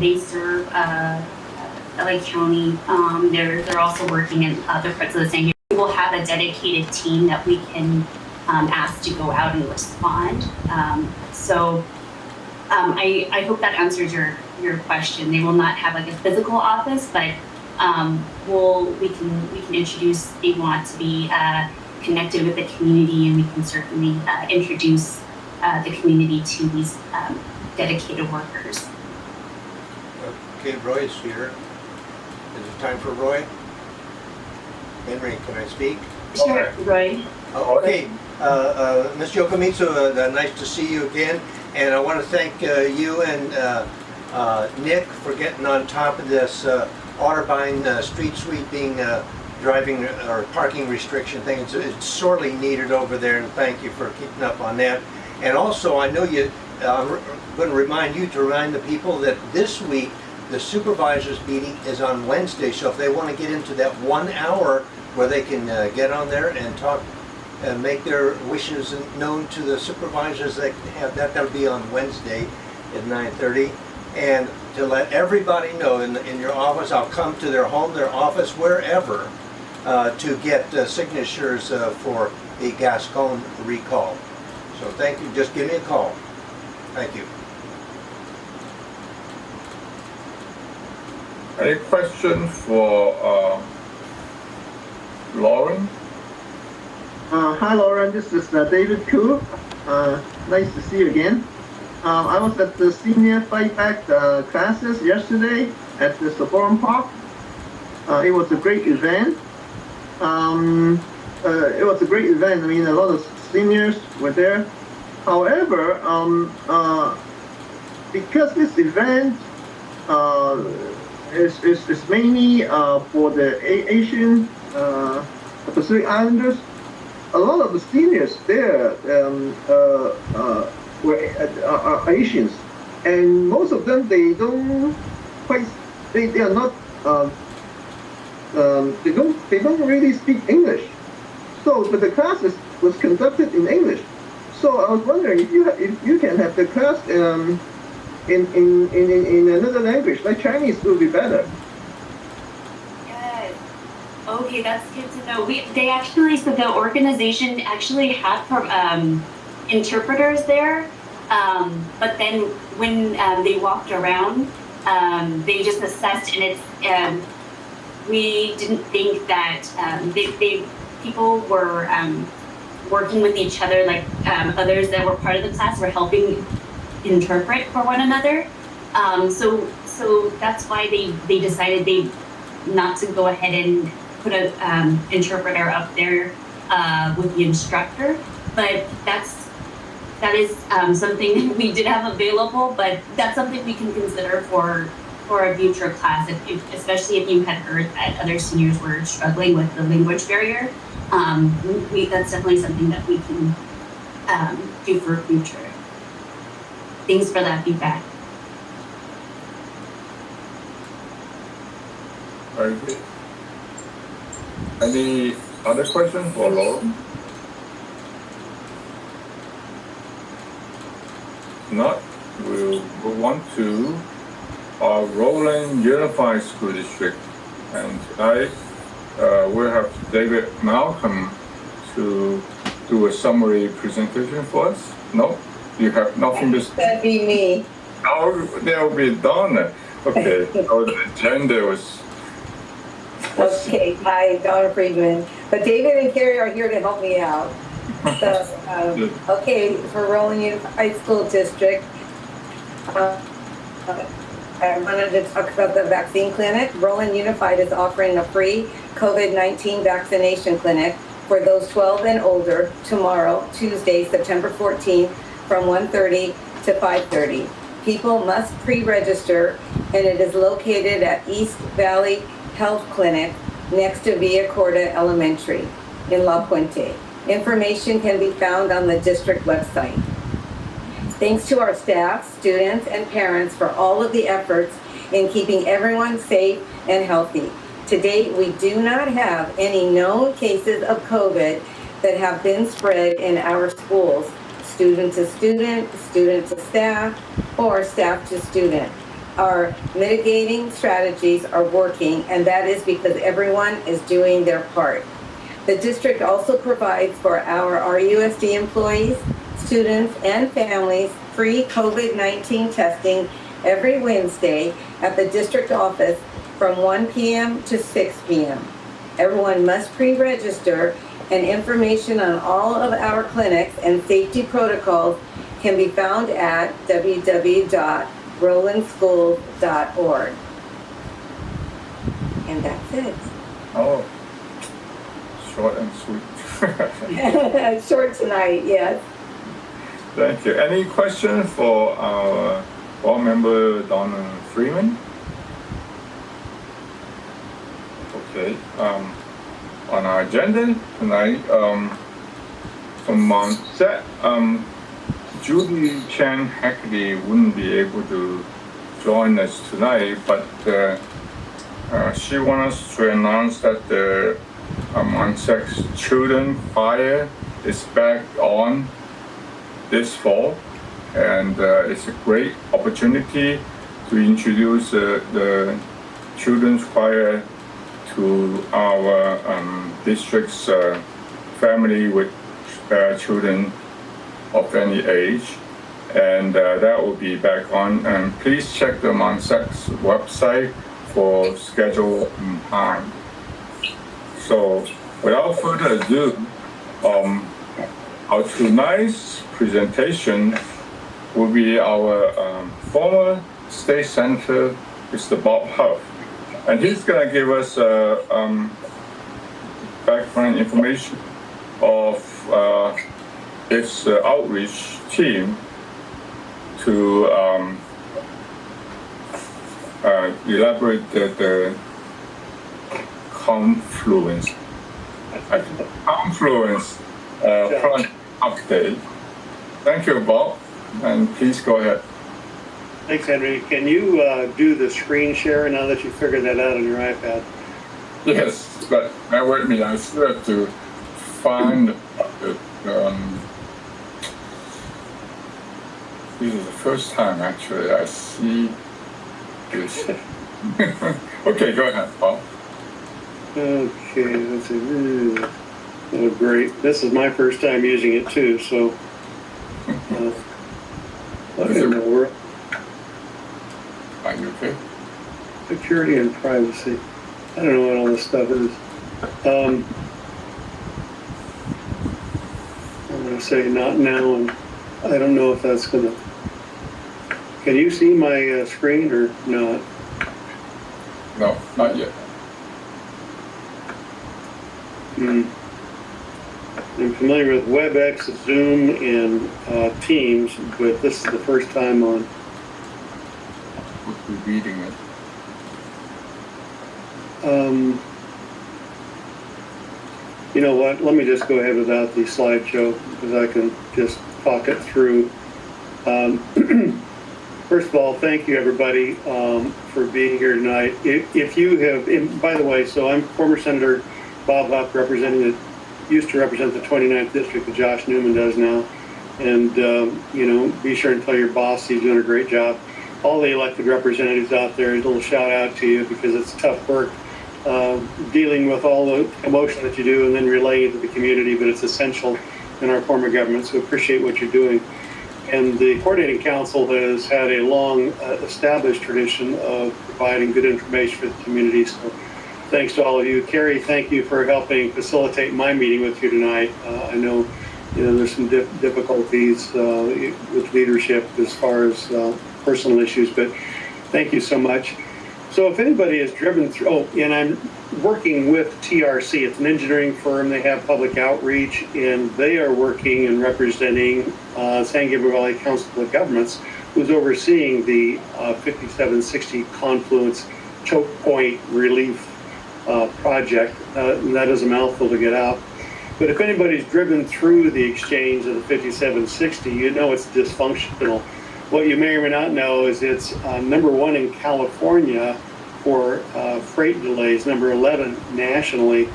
N: They serve LA County. They're also working in other parts of the San Diego will have a dedicated team that we can ask to go out and respond. I hope that answers your question. They will not have like a physical office, but we can introduce. They want to be connected with the community, and we can certainly introduce the community to these dedicated workers.
B: Okay, Roy's here. Is it time for Roy? Henry, can I speak?
N: Sure, Roy.
B: Okay, Ms. Yokomizo, nice to see you again. And I want to thank you and Nick for getting on top of this Otterbein street sweeping, driving or parking restriction thing. It's sorely needed over there, and thank you for keeping up on that. And also, I know I'm going to remind you to remind the people that this week the supervisors meeting is on Wednesday, so if they want to get into that 1 hour where they can get on there and talk and make their wishes known to the supervisors, that have that'll be on Wednesday at 9:30. And to let everybody know in your office, I'll come to their home, their office, wherever, to get signatures for the Gascon recall. So thank you. Just give me a call. Thank you.
A: Any question for Lauren?
O: Hi Lauren, this is David Koo. Nice to see you again. I was at the senior fight back classes yesterday at the Suburban Park. It was a great event. I mean, a lot of seniors were there. However, because this event is mainly for the Asian Pacific Islanders, a lot of the seniors there are Asians, and most of them they are not they don't really speak English. So, but the class was conducted in English. So I was wondering if you can have the class in another language, like Chinese, would be better.
N: Okay, that's good to know. So the organization actually had interpreters there, but then when they walked around, they just assessed, and we didn't think that people were working with each other, like others that were part of the class were helping interpret for one another. So that's why they decided not to go ahead and put an interpreter up there with the instructor, but that is something we did have available, but that's something we can consider for a future class, especially if you had heard that other seniors were struggling with the language barrier. That's definitely something that we can do for future. Thanks for that feedback.
A: Very good. Any other questions for Lauren? Not, we'll move on to our Roland Unified School District. And tonight we'll have David Malkin to do a summary presentation for us. No? You have nothing to say?
P: That'd be me.
A: Oh, there will be Donna. Okay, so the agenda was...
P: Okay, hi, Donna Freedman. But David and Cary are here to help me out. So, okay, for Roland Unified School District, I wanted to talk about the vaccine clinic. Roland Unified is offering a free COVID-19 vaccination clinic for those 12 and older tomorrow, Tuesday, September 14th, from 1:30 to 5:30. People must pre-register, and it is located at East Valley Health Clinic next to Villa Corta Elementary in La Puente. Information can be found on the district website. Thanks to our staff, students, and parents for all of the efforts in keeping everyone safe and healthy. To date, we do not have any known cases of COVID that have been spread in our schools, student to student, student to staff, or staff to student. Our mitigating strategies are working, and that is because everyone is doing their part. The district also provides for our RUSD employees, students, and families free COVID-19 testing every Wednesday at the district office from 1 p.m. to 6 p.m. Everyone must pre-register, and information on all of our clinics and safety protocols can be found at www.rolandschools.org. And that's it.
A: Oh, short and sweet.
P: Short tonight, yes.
A: Thank you. Any questions for our board member Donna Freedman? Okay. On our agenda tonight, from set, Judy Chan Hackley wouldn't be able to join us tonight, but she wants us to announce that the Monsex Children Fire is back on this fall, and it's a great opportunity to introduce the children's choir to our district's family with children of any age, and that will be back on. And please check the Monsex website for schedule and time. So without further ado, our tonight's presentation will be our former state senator, Mr. Bob Huff. And he's going to give us background information of its outreach team to elaborate the confluence project update. Thank you, Bob, and please go ahead.
Q: Thanks, Henry. Can you do the screen share now that you figured that out on your iPad?
A: Yes, but bear with me. I still have to find this is the first time actually I see this. Okay, go ahead, Bob.
Q: Okay, let's see. Oh, great. This is my first time using it too, so what in the world?
A: Are you okay?
Q: Security and privacy. I don't know what all this stuff is. I'm going to say not now, and I don't know if that's going to... Can you see my screen or not?
A: No, not yet.
Q: I'm familiar with WebEx, Zoom, and Teams, but this is the first time on.
A: We'll be reading it.
Q: You know what? Let me just go ahead without the slideshow because I can just talk it through. First of all, thank you everybody for being here tonight. If you have, by the way, so I'm former Senator Bob Huff, used to represent the 29th district that Josh Newman does now. And, you know, be sure and tell your boss he's doing a great job. All the elected representatives out there, a little shout out to you because it's tough work dealing with all the emotion that you do and then relaying it to the community, but it's essential in our form of government, so appreciate what you're doing. And the Coordinating Council has had a long established tradition of providing good information for the community, so thanks to all of you. Cary, thank you for helping facilitate my meeting with you tonight. I know, you know, there's some difficulties with leadership as far as personal issues, but thank you so much. So if anybody has driven through, oh, and I'm working with TRC, it's an engineering firm, they have public outreach, and they are working and representing San Gabriel Valley Council of Governments, who's overseeing the 5760 Confluence Choke Point Relief project. That is a mouthful to get out. But if anybody's driven through the exchange of the 5760, you know it's dysfunctional. What you may or may not know is it's number 1 in California for freight delays, number 11 nationally,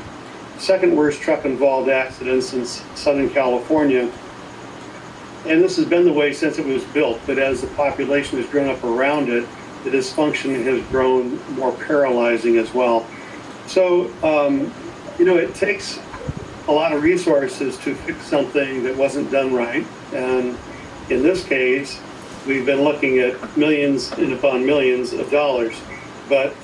Q: second worst truck involved accidents in Southern California. And this has been the way since it was built, but as the population has grown up around it, the dysfunction has grown more paralyzing as well. So, you know, it takes a lot of resources to fix something that wasn't done right. And in this case, we've been looking at millions and upon millions of dollars. But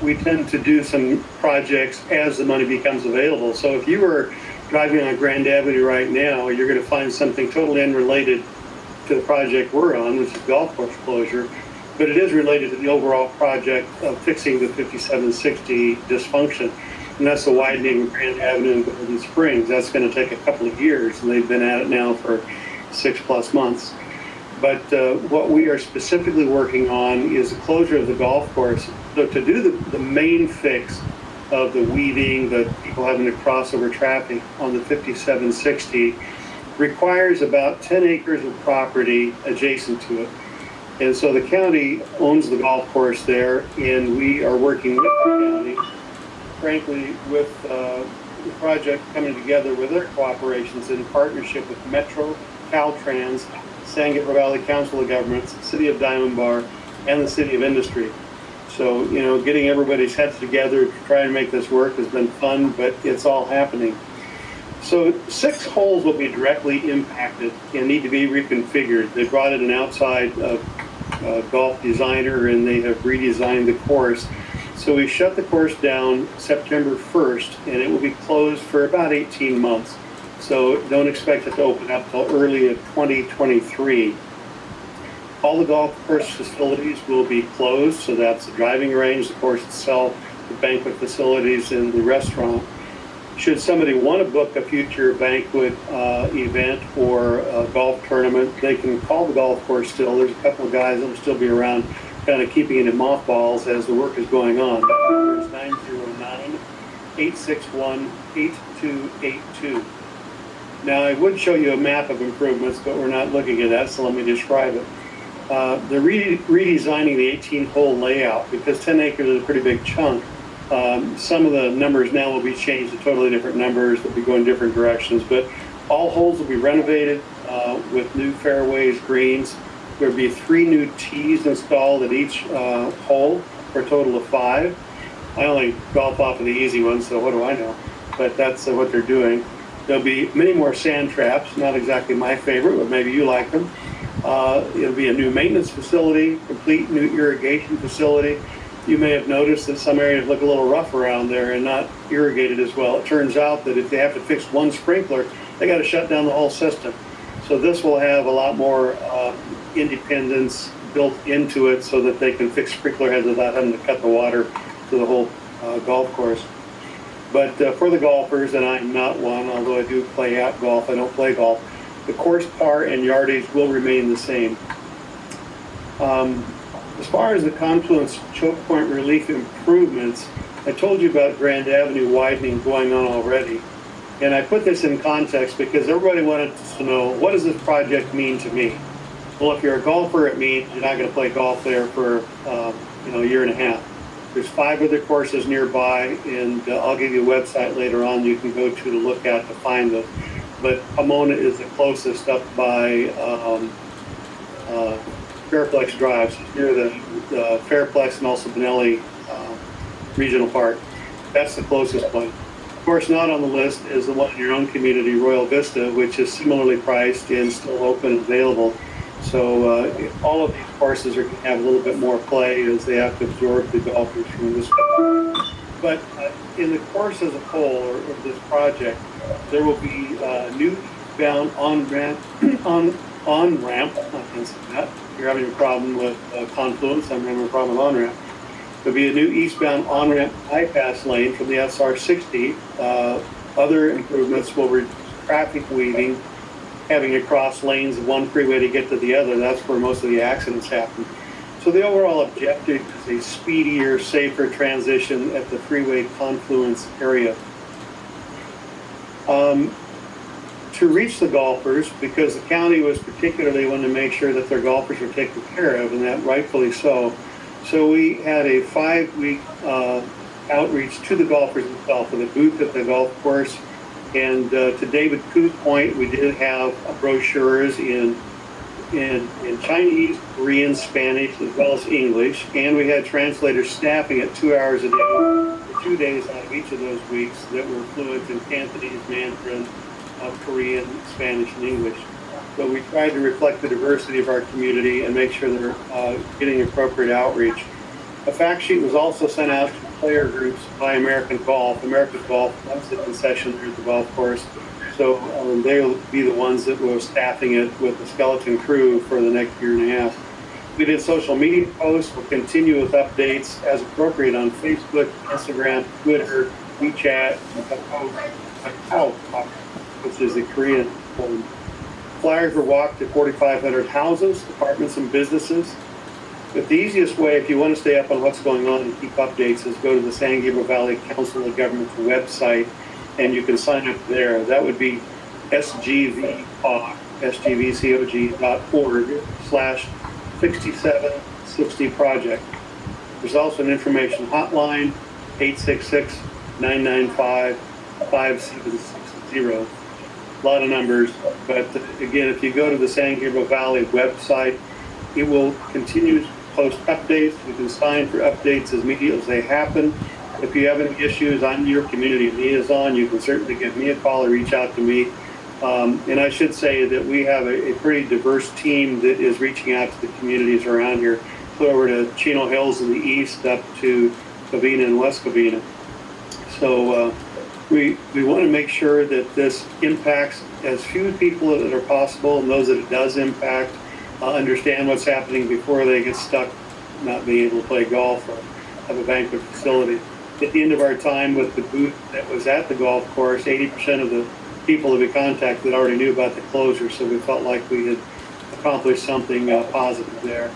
Q: we tend to do some projects as the money becomes available. So if you were driving on Grand Avenue right now, you're going to find something totally unrelated to the project we're on, which is golf course closure, but it is related to the overall project of fixing the 5760 dysfunction. And that's the widening of Grand Avenue and Golden Springs. That's going to take a couple of years, and they've been at it now for 6+ months. But what we are specifically working on is the closure of the golf course. So to do the main fix of the weaving, the people having to cross over traffic on the 5760 requires about 10 acres of property adjacent to it. And so the county owns the golf course there, and we are working with the county, frankly, with the project coming together with their cooperations in partnership with Metro, Caltrans, San Gabriel Valley Council of Governments, City of Diamond Bar, and the City of Industry. So, you know, getting everybody's heads together to try and make this work has been fun, but it's all happening. So 6 holes will be directly impacted and need to be reconfigured. They brought in an outside golf designer, and they have redesigned the course. So we shut the course down September 1st, and it will be closed for about 18 months. So don't expect it to open up until early of 2023. All the golf course facilities will be closed, so that's the driving range, the course itself, the banquet facilities, and the restaurant. Should somebody want to book a future banquet event or a golf tournament, they can call the golf course still. There's a couple of guys that will still be around kind of keeping it in mothballs as the work is going on. That number is 909-861-8282. Now, I would show you a map of improvements, but we're not looking at that, so let me describe it. They're redesigning the 18-hole layout because 10 acres is a pretty big chunk. Some of the numbers now will be changed to totally different numbers that will be going different directions, but all holes will be renovated with new fairways, greens. There'll be 3 new tees installed at each hole for a total of 5. I only golf off of the easy ones, so what do I know? But that's what they're doing. There'll be many more sand traps, not exactly my favorite, but maybe you like them. It'll be a new maintenance facility, complete new irrigation facility. You may have noticed that some areas look a little rough around there and not irrigated as well. It turns out that if they have to fix one sprinkler, they got to shut down the whole system. So this will have a lot more independence built into it so that they can fix sprinkler heads without having to cut the water to the whole golf course. But for the golfers, and I'm not one, although I do play out golf, I don't play golf, the course par and yardage will remain the same. As far as the confluence choke point relief improvements, I told you about Grand Avenue widening going on already. And I put this in context because everybody wanted to know, what does this project mean to me? Well, if you're a golfer, it means you're not going to play golf there for a year and a half. There's 5 other courses nearby, and I'll give you a website later on you can go to look at to find them. But Pomona is the closest up by Fairplex Drive, so near the Fairplex and also Benelli Regional Park. That's the closest one. Of course, not on the list is the one in your own community, Royal Vista, which is similarly priced and still open and available. So all of these courses are going to have a little bit more play as they have to absorb the golfers from this. But in the course as a whole, or this project, there will be new bound on-ramp, on-ramp, I can say that. You're having a problem with confluence, I'm having a problem with on-ramp. There'll be a new eastbound on-ramp bypass lane from the SR60. Other improvements will be traffic weaving, having to cross lanes of one freeway to get to the other. That's where most of the accidents happen. So the overall objective is a speedier, safer transition at the freeway confluence area. To reach the golfers, because the county was particularly wanting to make sure that their golfers were taken care of, and that rightfully so. So we had a 5-week outreach to the golfers themselves with a booth at the golf course. And to David Koo's point, we did have brochures in Chinese, Korean, Spanish, as well as English. And we had translators staffing at 2 hours a day for 2 days out of each of those weeks that were fluent in Cantonese, Mandarin, Korean, Spanish, and English. So we tried to reflect the diversity of our community and make sure they're getting appropriate outreach. A fact sheet was also sent out to player groups by American Golf. American Golf runs the concession there at the golf course. So they'll be the ones that were staffing it with the skeleton crew for the next year and a half. We did social media posts. We'll continue with updates as appropriate on Facebook, Instagram, Twitter, WeChat, and which is the Korean form. Flyers were walked to 4,500 houses, apartments, and businesses. But the easiest way, if you want to stay up on what's going on and keep updates, is go to the San Gabriel Valley Council of Governments website, and you can sign up there. That would be sgvcog.org/6760 project. There's also an information hotline, 866-995-5760. A lot of numbers, but again, if you go to the San Gabriel Valley website, it will continue to post updates. You can sign for updates as immediately as they happen. If you have any issues, I'm your community liaison. You can certainly give me a call or reach out to me. And I should say that we have a pretty diverse team that is reaching out to the communities around here, clear over to Chino Hills in the east up to Covina and West Covina. So we want to make sure that this impacts as few people as are possible, and those that it does impact understand what's happening before they get stuck not being able to play golf or have a banquet facility. At the end of our time with the booth that was at the golf course, 80% of the people that we contacted already knew about the closure, so we felt like we had accomplished something positive there.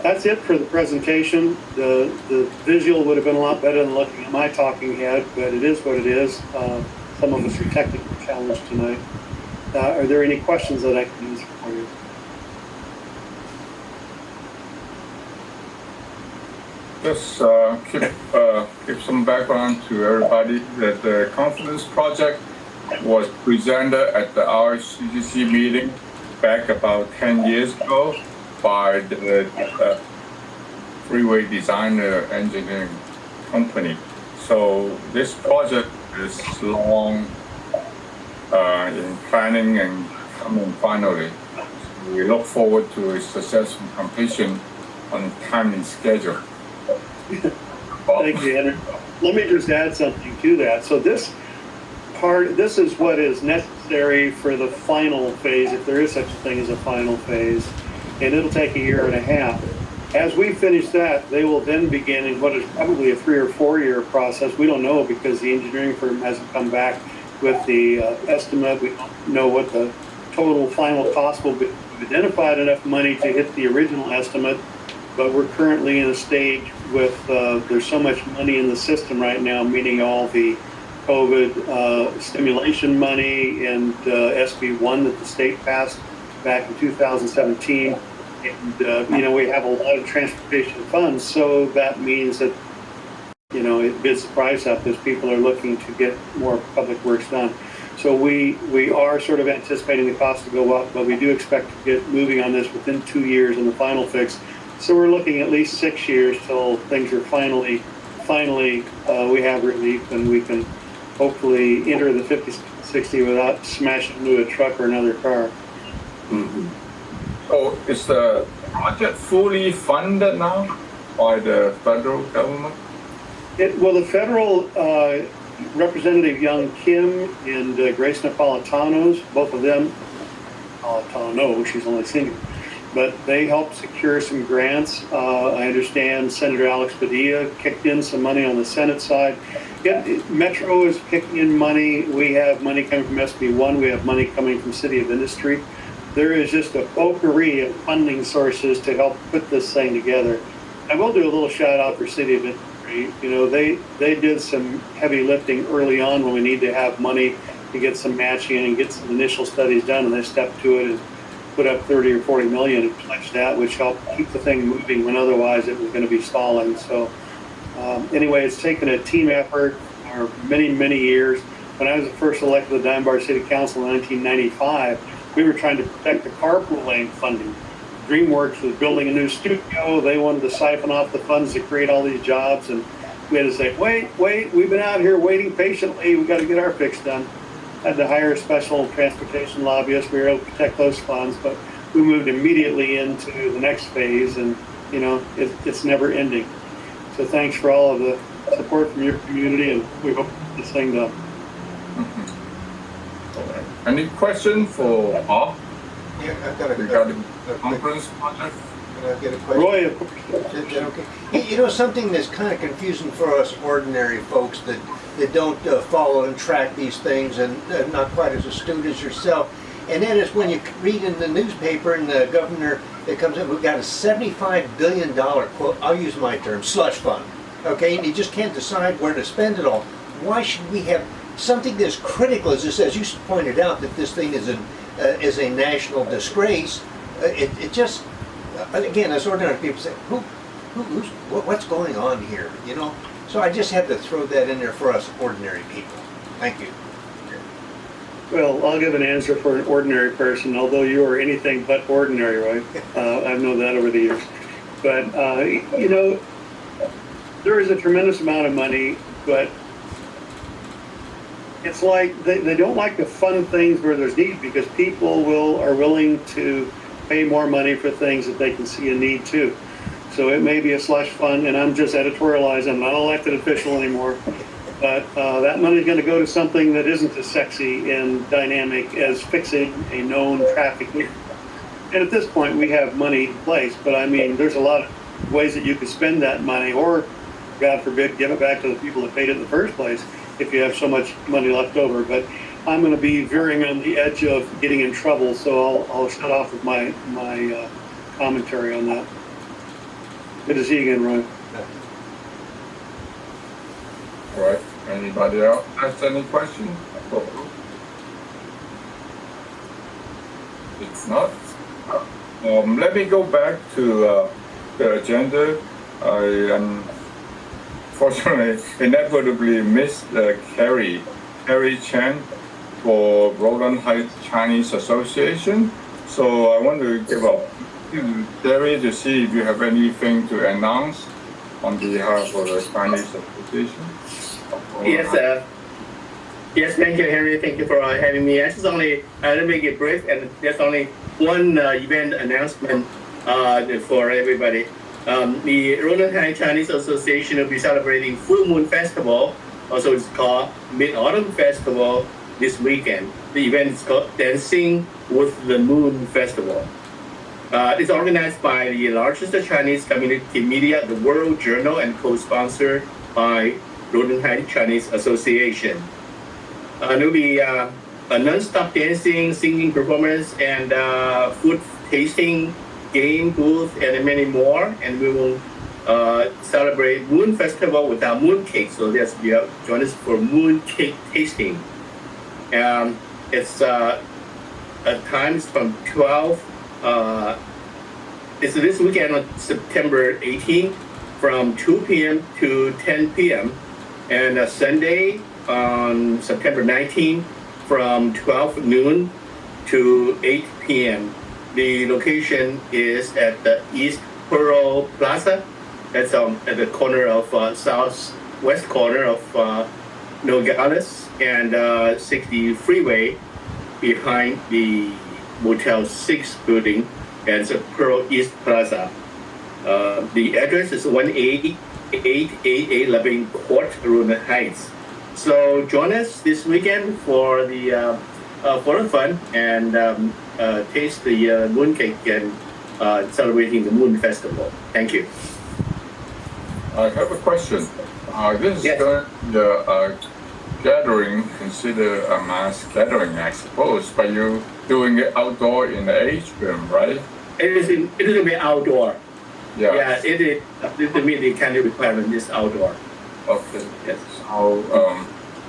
Q: That's it for the presentation. The visual would have been a lot better than looking at my talking head, but it is what it is. Some of us are technically challenged tonight. Are there any questions that I can answer for you?
A: Just give some background to everybody that the confidence project was presented at the RHCCC meeting back about 10 years ago by the freeway designer engineering company. So this project is long in planning and coming finally. We look forward to a successful completion on time and schedule.
Q: Thank you, Henry. Let me just add something to that. So this is what is necessary for the final phase, if there is such a thing as a final phase, and it'll take a year and a half. As we finish that, they will then begin in what is probably a 3 or 4 year process. We don't know because the engineering firm hasn't come back with the estimate. We don't know what the total final cost will be. We've identified enough money to hit the original estimate, but we're currently in a stage with, there's so much money in the system right now, meaning all the COVID stimulation money and SB1 that the state passed back in 2017. And, we have a lot of transportation funds, so that means that, it bids the price up as people are looking to get more public works done. So we are sort of anticipating the cost to go up, but we do expect to get moving on this within 2 years in the final fix. So we're looking at least 6 years till things are finally we have relief and we can hopefully enter the 50-60 without smashing into a truck or another car.
A: Mm-hmm. So is the project fully funded now by the federal government?
Q: Well, the federal Representative Young Kim and Grace Napolitano's, both of them, Napolitano, she's only senior, but they helped secure some grants. I understand Senator Alex Padilla kicked in some money on the Senate side. Metro is kicking in money. We have money coming from SB1. We have money coming from City of Industry. There is just a potpourri of funding sources to help put this thing together. I will do a little shout out for City of Industry. They did some heavy lifting early on when we need to have money to get some matching and get some initial studies done, and they stepped to it and put up 30 or 40 million and pledged that, which helped keep the thing moving when otherwise it was going to be stalling. So anyway, it's taken a team effort for many, many years. When I was first elected to the Diamond Bar City Council in 1995, we were trying to protect the carpool lane funding. DreamWorks was building a new studio. They wanted to siphon off the funds to create all these jobs, and we had to say, wait, we've been out here waiting patiently. We got to get our fix done. Had to hire a special transportation lobbyist. We were able to protect those funds, but we moved immediately into the next phase, and you know, it's never ending. So thanks for all of the support from your community, and we hope this thing done.
A: Any question for Huff?
B: Yeah, I've got a
A: regarding the conference project?
B: Can I get a question?
Q: Roy, of course.
B: Okay. Hey, you know, something that's kind of confusing for us ordinary folks that don't follow and track these things, and not quite as astute as yourself, and that is when you read in the newspaper and the governor that comes in, we've got a $75 billion, quote, I'll use my term, slush fund, okay, and you just can't decide where to spend it all. Why should we have something as critical as this, as you pointed out, that this thing is a national disgrace? It just, again, as ordinary people say, what's going on here, you know? So I just had to throw that in there for us ordinary people. Thank you.
Q: Well, I'll give an answer for an ordinary person, although you are anything but ordinary, right? I've known that over the years. But, you know, there is a tremendous amount of money, but it's like they don't like to fund things where there's need, because people are willing to pay more money for things that they can see a need to. So it may be a slush fund, and I'm just editorializing. I'm not an elected official anymore. But that money is going to go to something that isn't as sexy and dynamic as fixing a known traffic leak. And at this point, we have money in place. But I mean, there's a lot of ways that you could spend that money, or, God forbid, give it back to the people that paid it in the first place if you have so much money left over. But I'm going to be veering on the edge of getting in trouble, so I'll shut off with my commentary on that. Good to see you again, Roy.
A: All right. Anybody else has any questions? It's not. Let me go back to the agenda. I unfortunately inevitably missed Cary Chen for Roland Heights Chinese Association. So I want to give up to Terry to see if you have anything to announce on behalf of the Chinese Association.
R: Yes, yes, thank you, Henry. Thank you for having me. I just only let me make it brief, and there's only one event announcement for everybody. The Roland Heights Chinese Association will be celebrating Full Moon Festival, also it's called Mid-Autumn Festival, this weekend. The event is called Dancing with the Moon Festival. It's organized by the largest Chinese community media, the World Journal, and co-sponsored by Roland Heights Chinese Association. There will be a non-stop dancing, singing performance, and food tasting, game booth, and many more. And we will celebrate Moon Festival with our moon cake. So yes, join us for moon cake tasting. It's at times from 12. It's this weekend on September 18th from 2 p.m. to 10 p.m. and Sunday on September 19th from 12 noon to 8 p.m. The location is at the East Pearl Plaza. That's at the corner of southwest corner of Nogales and 60 Freeway, behind the Motel 6 building, and it's a Pearl East Plaza. The address is 18888 Loving Court, Roland Heights. So join us this weekend for the fun and taste the mooncake and celebrating the Moon Festival. Thank you.
A: I have a question. This is the gathering, consider a mass gathering, I suppose, but you're doing it outdoor in the atrium, right?
R: It will be outdoor.
A: Yeah.
R: Yeah, it to meet the county requirement is outdoor.
A: Okay.
R: Yes.
A: So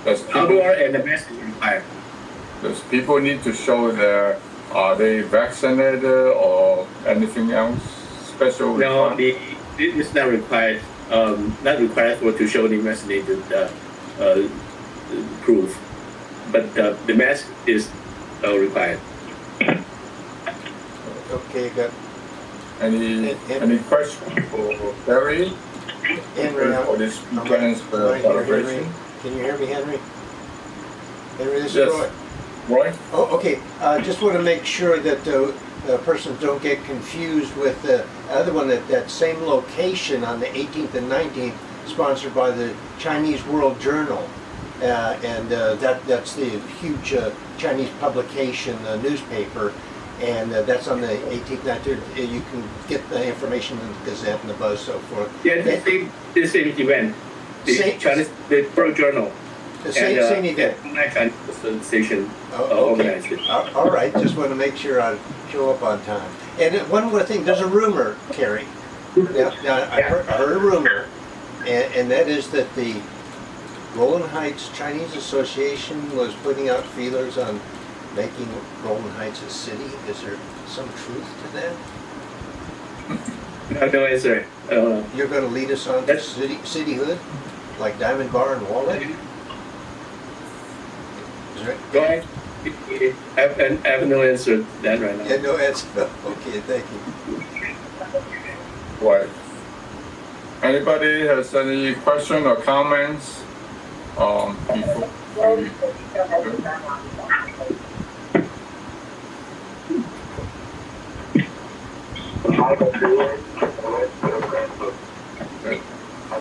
A: does
R: outdoor and the mask is required.
A: Does people need to show are they vaccinated or anything else special?
R: No, it's not required. Not required to show the vaccinated proof, but the mask is required.
B: Okay, good.
A: Any question for Cary?
B: Henry,
A: for this weekend's celebration.
B: Can you hear me, Henry? Henry, this is
A: Yes.
B: Roy.
A: Roy?
B: Oh, okay. Just want to make sure that persons don't get confused with the other one at that same location on the 18th and 19th, sponsored by the Chinese World Journal. That's the huge Chinese publication newspaper, and that's on the 18th, 19th. You can get the information in the Gazette and the Buzz, so forth.
R: Yeah, the same event. The Pro Journal.
B: The same event.
R: Chinese Association organized it.
B: All right, just want to make sure I show up on time. And one more thing, there's a rumor, Cary. Now I heard a rumor, and that is that the Roland Heights Chinese Association was putting out feelers on making Roland Heights a city. Is there some truth to that?
R: No answer.
B: You're going to lead us on to cityhood, like Diamond Bar and Walnut?
R: Go ahead. I have no answer to that right now.
B: Yeah, no answer. Okay, thank you.
A: Right. Anybody has any question or comments before we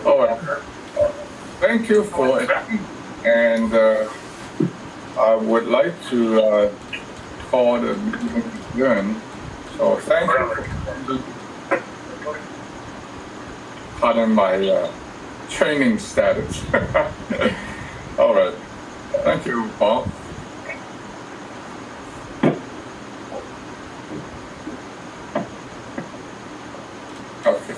A: All right. Thank you for it. And I would like to call the meeting adjourned. So thank you. Pardon my training status. All right. Thank you, Paul. Okay.